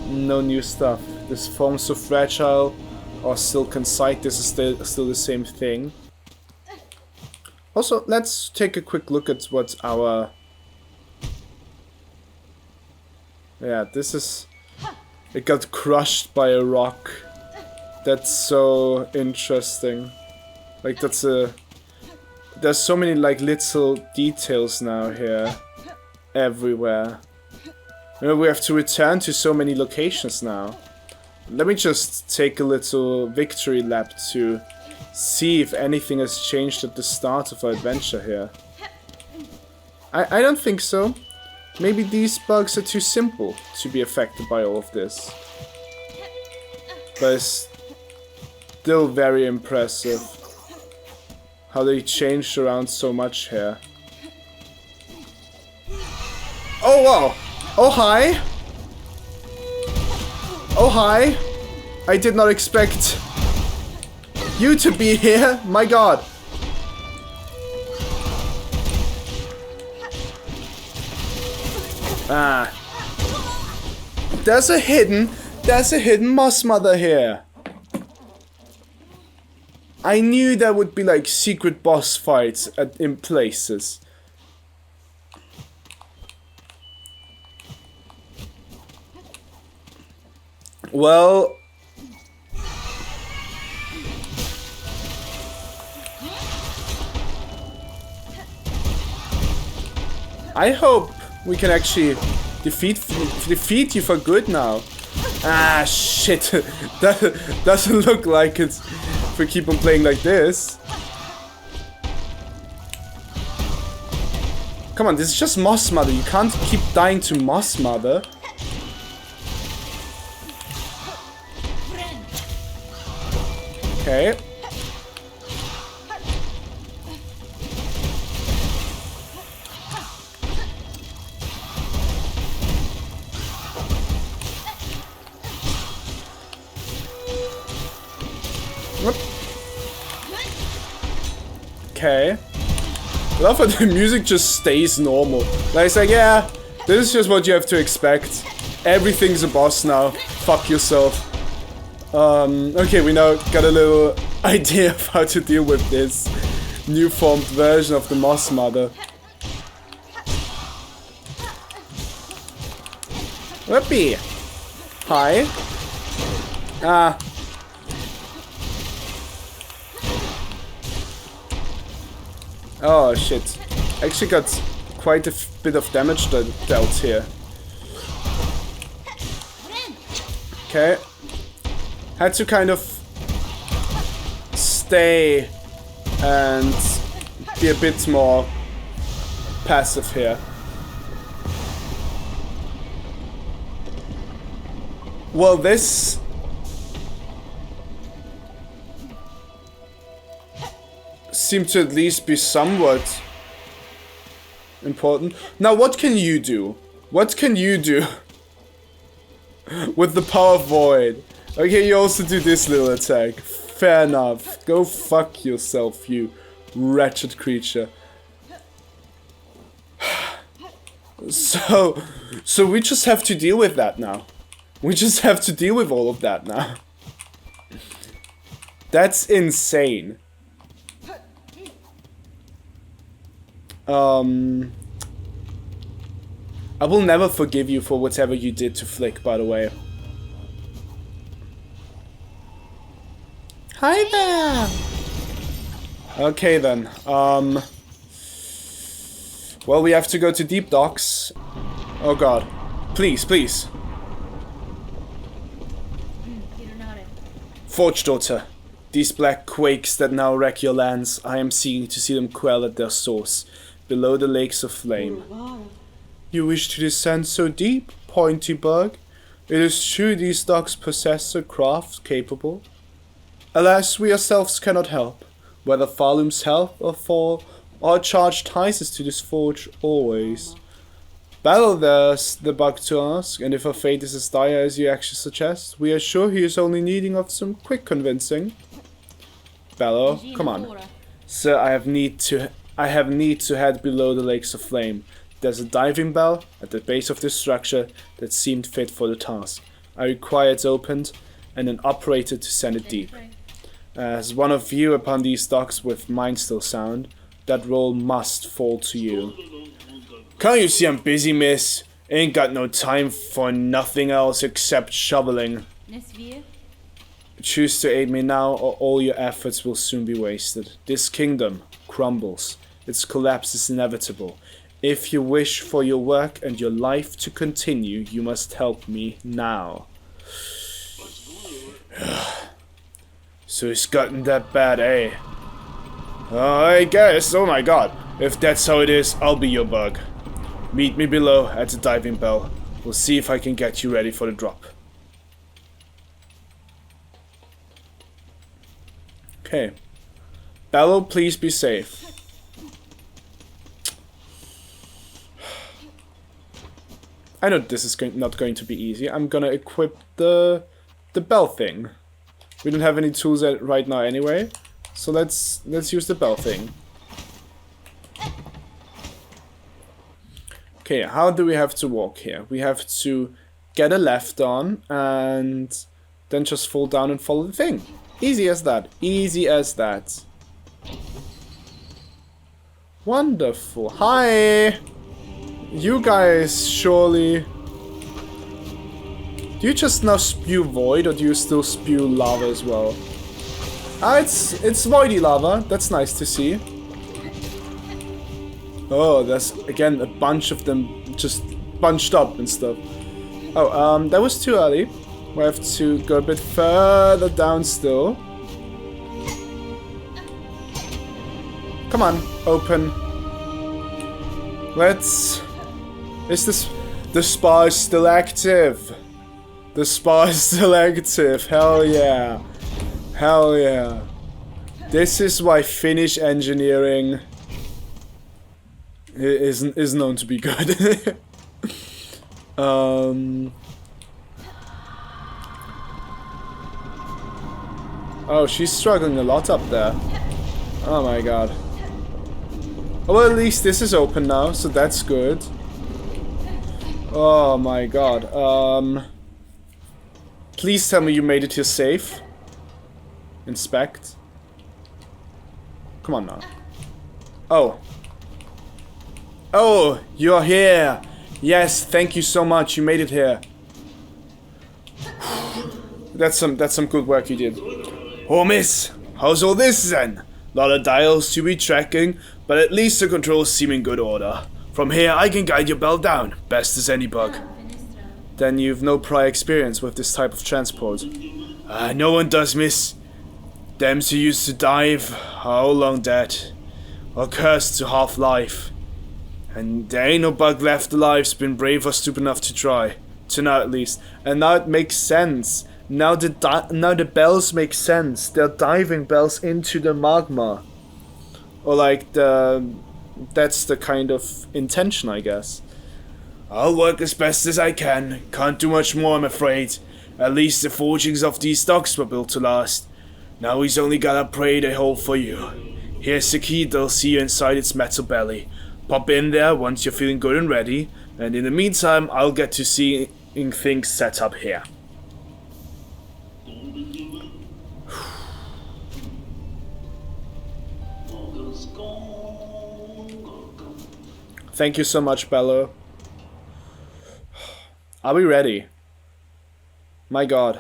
No new stuff. This form so fragile, or silken sight, this is still the same thing. Also, let's take a quick look at what our... Yeah, this is... It got crushed by a rock. That's so interesting. Like, that's a... There's so many, like, little details now here. Everywhere. You know, we have to return to so many locations now. Let me just take a little victory lap to see if anything has changed at the start of our adventure here. I don't think so. Maybe these bugs are too simple to be affected by all of this. But it's still very impressive how they changed around so much here. Oh wow! Oh hi! Oh hi! I did not expect you to be here! My god! Ah. There's a hidden moss mother here! I knew there would be like secret boss fights in places. Well, I hope we can actually defeat you for good now. Ah, shit. That doesn't look like it if we keep on playing like this. Come on, this is just Moss Mother. You can't keep dying to Moss Mother. Okay. Whoop. Okay. I love how the music just stays normal. Like, it's like, yeah, this is just what you have to expect. Everything's a boss now. Fuck yourself. Okay, we now got a little idea of how to deal with this new formed version of the Moss Mother. Whoopee! Hi. Ah. Oh shit. Actually got quite a bit of damage dealt here. Okay. Had to kind of stay and be a bit more passive here. Well, this seemed to at least be somewhat important. Now, what can you do? What can you do with the power void? Okay, you also do this little attack. Fair enough. Go fuck yourself, you wretched creature. So we just have to deal with that now. We just have to deal with all of that now. That's insane. I will never forgive you for whatever you did to Flick, by the way. Hi there! Okay then, well, we have to go to Deep Docks. Oh god. Please, please. Forgedaughter. These black quakes that now wreck your lands, I am seeking to see them quell at their source, below the lakes of flame. You wish to descend so deep, pointy bug? It is true these docks possess a craft capable. Alas, we ourselves cannot help, whether Falum's help or fall, or charge ties us to this forge always. Battle there's the bug to ask, and if our fate is as dire as you actually suggest, we are sure he is only needing of some quick convincing. Bello, come on. Sir, I have need to head below the lakes of flame. There's a diving bell at the base of this structure that seemed fit for the task. I require it opened and an operator to send it deep. As one of you upon these docks with mind still sound, that role must fall to you. Can't you see I'm busy, miss? Ain't got no time for nothing else except shoveling. Choose to aid me now or all your efforts will soon be wasted. This kingdom crumbles. Its collapse is inevitable. If you wish for your work and your life to continue, you must help me now. So it's gotten that bad, eh? I guess. Oh my god. If that's how it is, I'll be your bug. Meet me below at the diving bell. We'll see if I can get you ready for the drop. Okay. Bello, please be safe. I know this is not going to be easy. I'm gonna equip the bell thing. We don't have any tools right now anyway, so let's use the bell thing. Okay, how do we have to walk here? We have to get a left on and then just fall down and follow the thing. Easy as that. Easy as that. Wonderful. Hi! You guys surely... Do you just now spew void or do you still spew lava as well? Ah, it's voidy lava. That's nice to see. Oh, there's again a bunch of them just bunched up and stuff. Oh, that was too early. We have to go a bit further down still. Come on, open. Let's... Is this... The spa is still active. The spa is still active. Hell yeah. Hell yeah. This is why Finnish engineering is known to be good. Oh, she's struggling a lot up there. Oh my god. Well, at least this is open now, so that's good. Oh my god. Please tell me you made it here safe. Inspect. Come on now. Oh. Oh, you're here. Yes, thank you so much. You made it here. That's some good work you did. Oh, miss. How's all this then? Lot of dials to be tracking, but at least the controls seem in good order. From here, I can guide your bell down, best as any bug. Then you've no prior experience with this type of transport. No one does, miss. Them who used to dive are all long dead, or cursed to half-life. And there ain't no bug left alive's been brave or stupid enough to try. To now at least. And now it makes sense. Now the bells make sense. They're diving bells into the magma. Or like that's the kind of intention, I guess. I'll work as best as I can. Can't do much more, I'm afraid. At least the forgings of these docks were built to last. Now he's only gotta pray they hold for you. Here's the key, they'll see you inside its metal belly. Pop in there once you're feeling good and ready. And in the meantime, I'll get to seeing things set up here. Thank you so much, Bello. Are we ready? My god.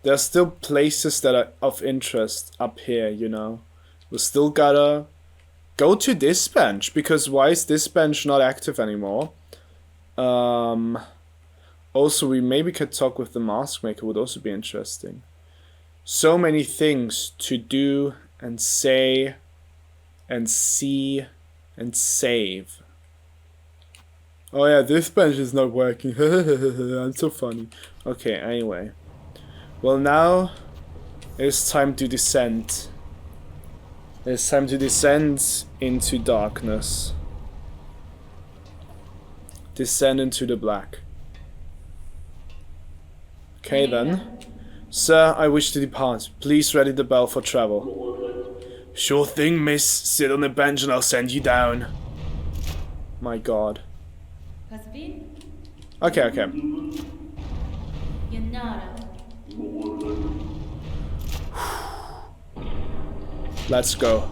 There's still places that are of interest up here, you know. We still gotta go to this bench, because why is this bench not active anymore? Also, we maybe could talk with the mask maker, would also be interesting. So many things to do and say and see and save. Oh yeah, this bench is not working. I'm so funny. Okay, anyway. Well, now it's time to descend. It's time to descend into darkness. Descend into the black. Okay then. Sir, I wish to depart. Please ready the bell for travel. Sure thing, miss. Sit on the bench and I'll send you down. My god. Okay, okay. Let's go.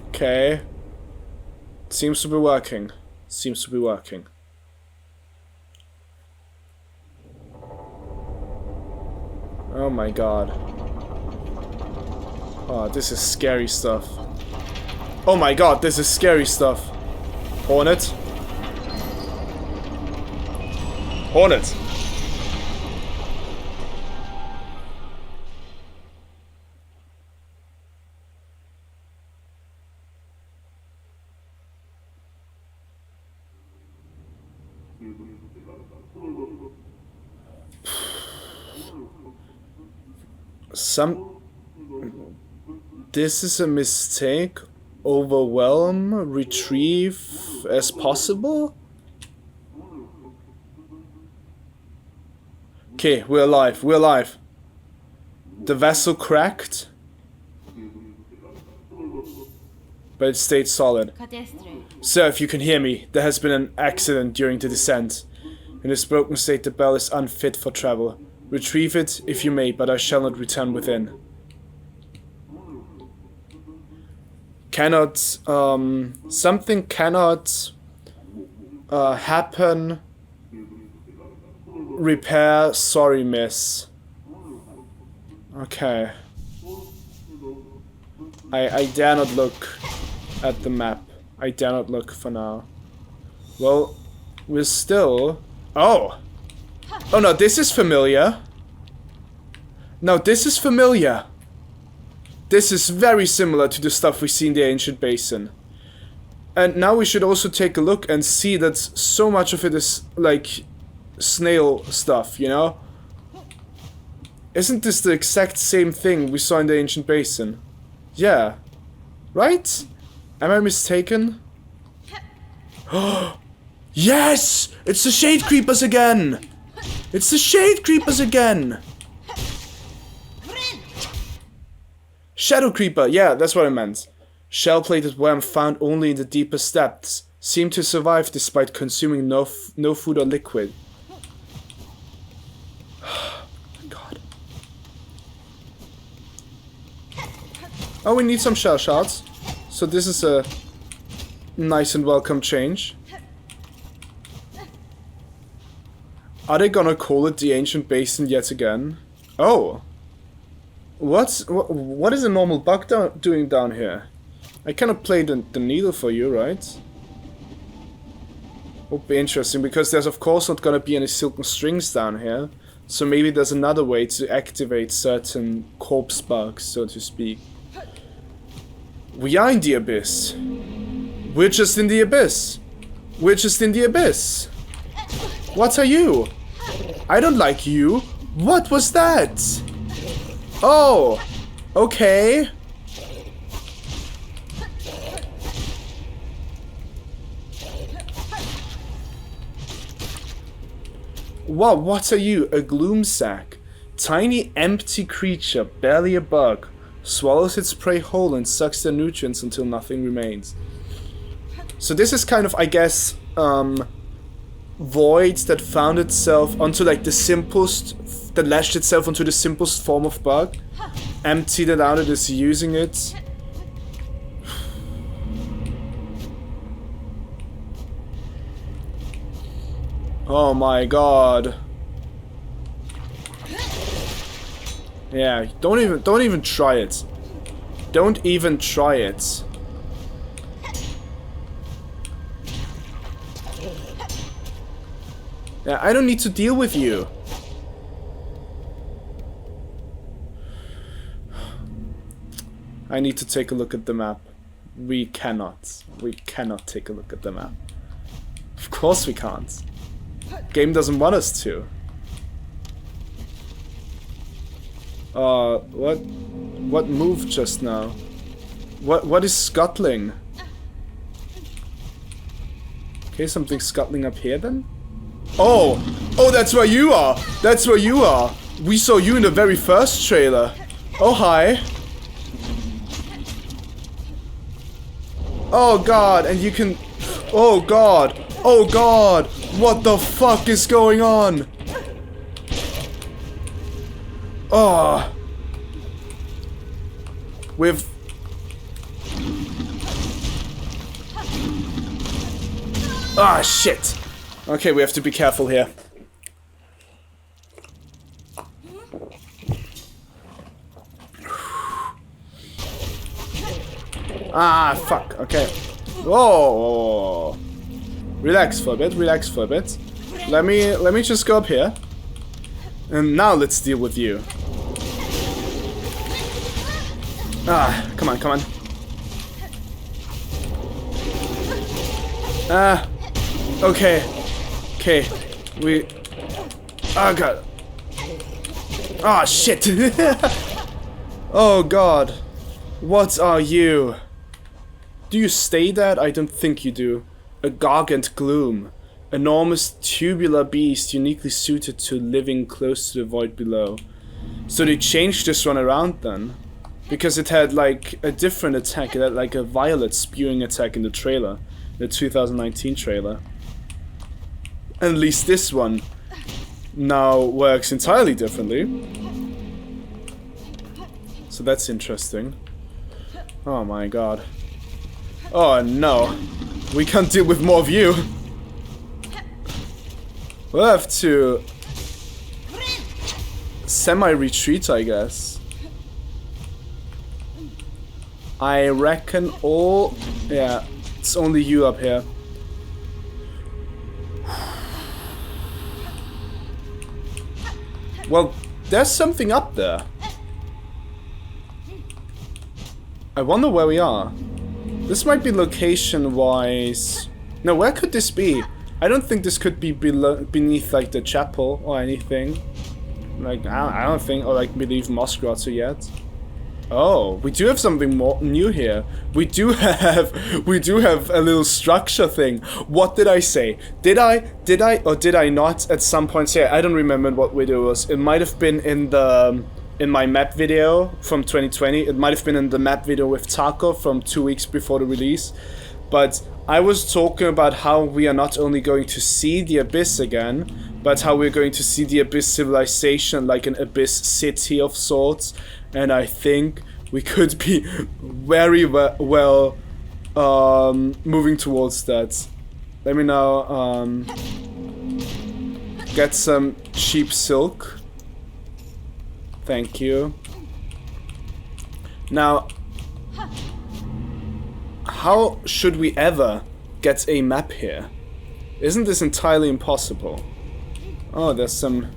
Okay. Seems to be working. Seems to be working. Oh my god. Oh, this is scary stuff. Oh my god, this is scary stuff. Hornet. Hornet. This is a mistake. Overwhelm, retrieve as possible? Okay, we're alive, we're alive. The vessel cracked, but it stayed solid. Sir, if you can hear me, there has been an accident during the descent. In this broken state, the bell is unfit for travel. Retrieve it if you may, but I shall not return within. Cannot, something cannot happen. Repair, sorry miss. Okay. I dare not look at the map. I dare not look for now. Well, we're still... Oh! Oh no, this is familiar. No, this is familiar. This is very similar to the stuff we see in the ancient basin. And now we should also take a look and see that so much of it is like snail stuff, you know? Isn't this the exact same thing we saw in the ancient basin? Yeah. Right? Am I mistaken? Yes! It's the shade creepers again! It's the shade creepers again! Shadow creeper, yeah, that's what I meant. Shell-plated worm found only in the deepest depths. Seem to survive despite consuming no food or liquid. God. Oh, we need some shell shards. So this is a nice and welcome change. Are they gonna call it the ancient basin yet again? Oh. What is a normal bug doing down here? I cannot play the needle for you, right? Would be interesting, because there's of course not gonna be any silken strings down here. So maybe there's another way to activate certain corpse bugs, so to speak. We are in the abyss. We're just in the abyss. We're just in the abyss. What are you? I don't like you. What was that? Oh, okay. Wow, what are you? A gloom sack. Tiny empty creature, barely a bug. Swallows its prey whole and sucks their nutrients until nothing remains. So this is kind of, I guess, void that found itself onto like the simplest, that lashed itself onto the simplest form of bug, emptied it out and is using it. Oh my god. Yeah, don't even try it. Don't even try it. Yeah, I don't need to deal with you. I need to take a look at the map. We cannot. We cannot take a look at the map. Of course we can't. Game doesn't want us to. What moved just now? What is scuttling? Okay, something scuttling up here then? Oh! Oh, that's where you are! That's where you are! We saw you in the very first trailer. Oh, hi. Oh god, and you can... Oh god! Oh god! What the fuck is going on? Oh. With... Ah, shit! Okay, we have to be careful here. Ah, fuck. Okay. Whoa. Relax for a bit, relax for a bit. Let me just go up here. And now let's deal with you. Ah, come on, come on. Ah, okay. Okay, we... Oh god. Ah, shit. Oh god. What are you? Do you stay dead? I don't think you do. A gargant gloom. Enormous tubular beast uniquely suited to living close to the void below. So they changed this one around then. Because it had like a different attack. It had like a violet spewing attack in the trailer. The 2019 trailer. And at least this one now works entirely differently. So that's interesting. Oh my god. Oh no. We can't deal with more of you. We'll have to semi-retreat, I guess. I reckon all... Yeah, it's only you up here. Well, there's something up there. I wonder where we are. This might be location-wise... No, where could this be? I don't think this could be beneath, like, the chapel or anything. Like, I don't think... Or, like, beneath Moss Grotto yet. Oh, we do have something more new here. We do have a little structure thing. What did I say? Did I, or did I not at some point say? I don't remember what video it was. It might have been in my map video from 2020. It might have been in the map video with Taco from 2 weeks before the release. But I was talking about how we are not only going to see the Abyss again, but how we're going to see the Abyss civilization like an Abyss city of sorts. And I think we could be very well moving towards that. Let me now get some cheap silk. Thank you. Now, how should we ever get a map here? Isn't this entirely impossible? Oh, there's some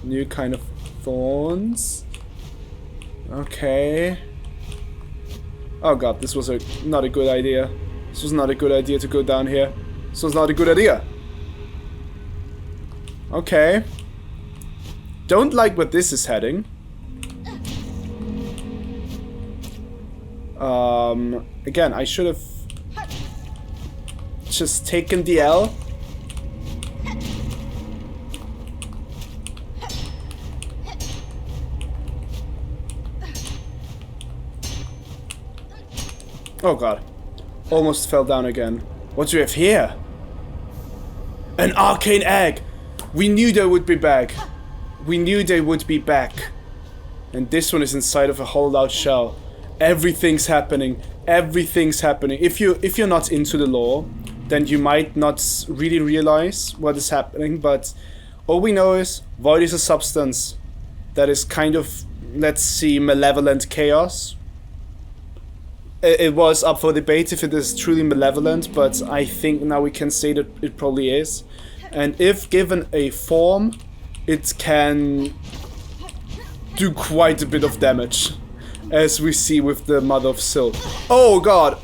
new kind of thorns. Okay. Oh god, this was not a good idea. This was not a good idea to go down here. This was not a good idea. Okay. Don't like what this is heading. Again, I should have just taken the L. Oh god. Almost fell down again. What do we have here? An arcane egg! We knew they would be back. We knew they would be back. And this one is inside of a hollowed out shell. Everything's happening. Everything's happening. If you're not into the lore, then you might not really realize what is happening, but all we know is void is a substance that is kind of, let's see, malevolent chaos. It was up for debate if it is truly malevolent, but I think now we can say that it probably is. And if given a form, it can do quite a bit of damage, as we see with the Mother of Silk. Oh god!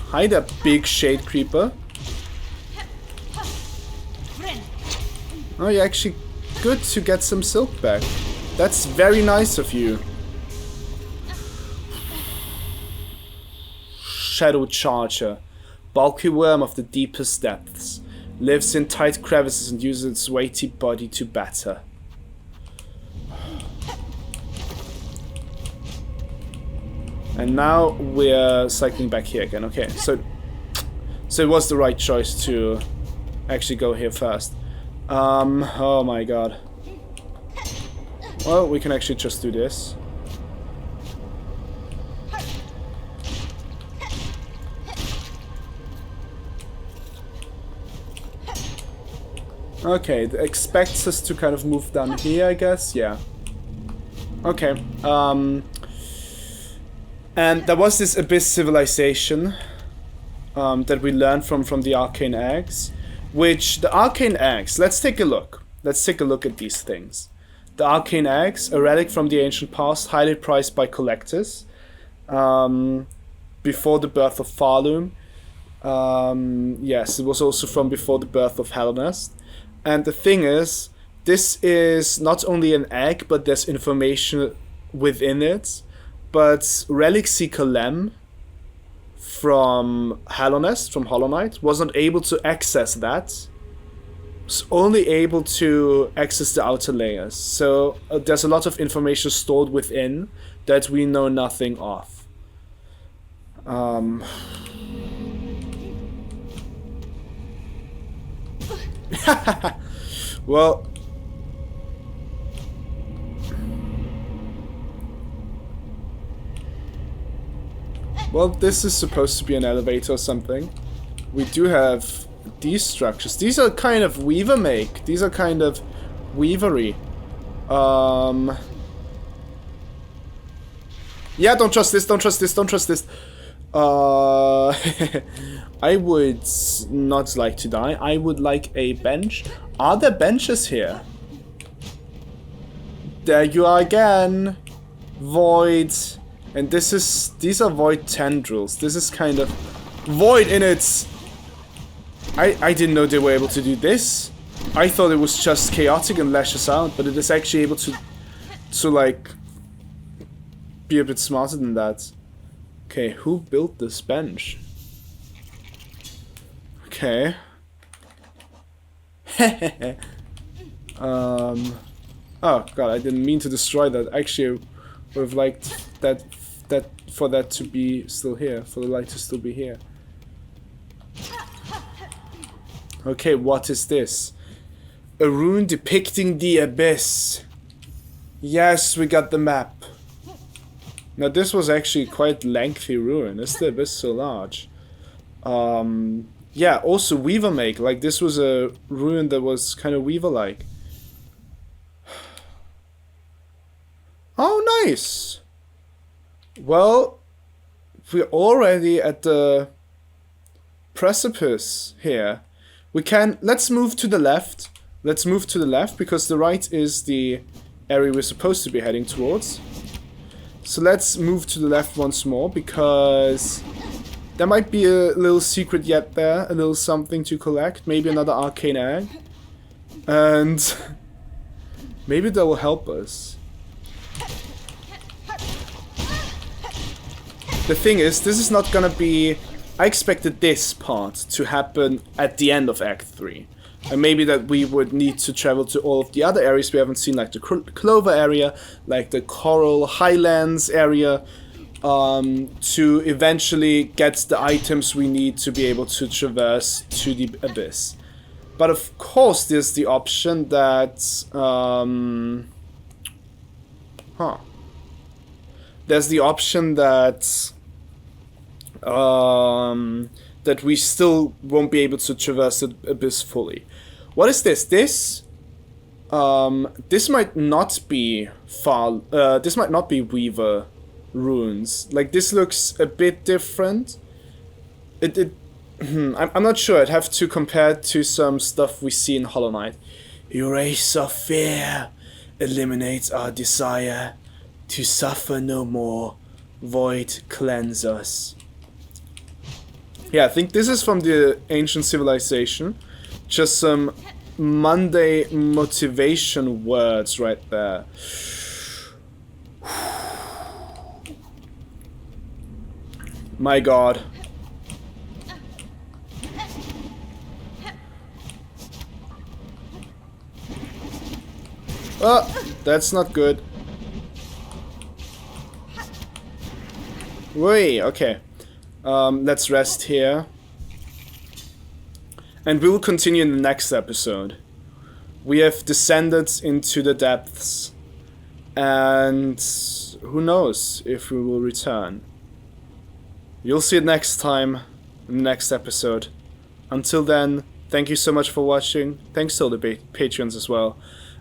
Hi there, big shade creeper. Oh, you're actually good to get some silk back. That's very nice of you. Shadow Charger. Bulky worm of the deepest depths. Lives in tight crevices and uses its weighty body to batter. And now we're cycling back here again. Okay, so it was the right choice to actually go here first. Oh my god. Well, we can actually just do this. Okay, it expects us to kind of move down here, I guess. Yeah. Okay. And there was this Abyss civilization that we learned from the arcane eggs, which the arcane eggs. Let's take a look. Let's take a look at these things. The arcane eggs, a relic from the ancient past, highly prized by collectors. Before the birth of Farloom. Yes, it was also from before the birth of Hellnest. And the thing is, this is not only an egg, but there's information within it. But Relic Seeker Lem from Hellnest, from Hollow Knight, wasn't able to access that. Was only able to access the outer layers. So there's a lot of information stored within that we know nothing of. Well, this is supposed to be an elevator or something. We do have these structures. These are kind of weaver make. These are kind of weavery. Yeah, don't trust this, don't trust this, don't trust this. I would not like to die. I would like a bench. Are there benches here? There you are again. Void. And these are void tendrils. This is kind of void in its... I didn't know they were able to do this. I thought it was just chaotic and lashes out, but it is actually able to like be a bit smarter than that. Okay, who built this bench? Okay. Oh god, I didn't mean to destroy that. Actually, I would have liked that for that to be still here, for the light to still be here. Okay, what is this? A rune depicting the abyss. Yes, we got the map. Now this was actually quite lengthy rune. Is the abyss so large? Yeah, also weaver make. Like this was a rune that was kind of weaver like. Oh, nice. Well, we're already at the precipice here. We can, let's move to the left. Let's move to the left because the right is the area we're supposed to be heading towards. So let's move to the left once more because there might be a little secret yet there, a little something to collect, maybe another arcane egg. And maybe that will help us. The thing is, this is not gonna be... I expected this part to happen at the end of Act 3. And maybe that we would need to travel to all of the other areas we haven't seen, like the Clover area, like the Coral Highlands area. to eventually get the items we need to be able to traverse to the abyss. But of course, there's the option that there's the option that that we still won't be able to traverse the abyss fully. What is this? This might not be this might not be Weaver runes. Like, this looks a bit different. I'm not sure. I'd have to compare it to some stuff we see in Hollow Knight. Erase of fear eliminates our desire to suffer no more. Void cleanse us. Yeah, I think this is from the ancient civilization. Just some Monday motivation words right there. My god. Oh, that's not good. Wait, okay. Let's rest here. And we will continue in the next episode. We have descended into the depths. And who knows if we will return. You'll see it next time, in the next episode. Until then, thank you so much for watching. Thanks to all the patrons as well.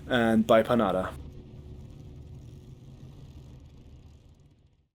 And bye, Panada.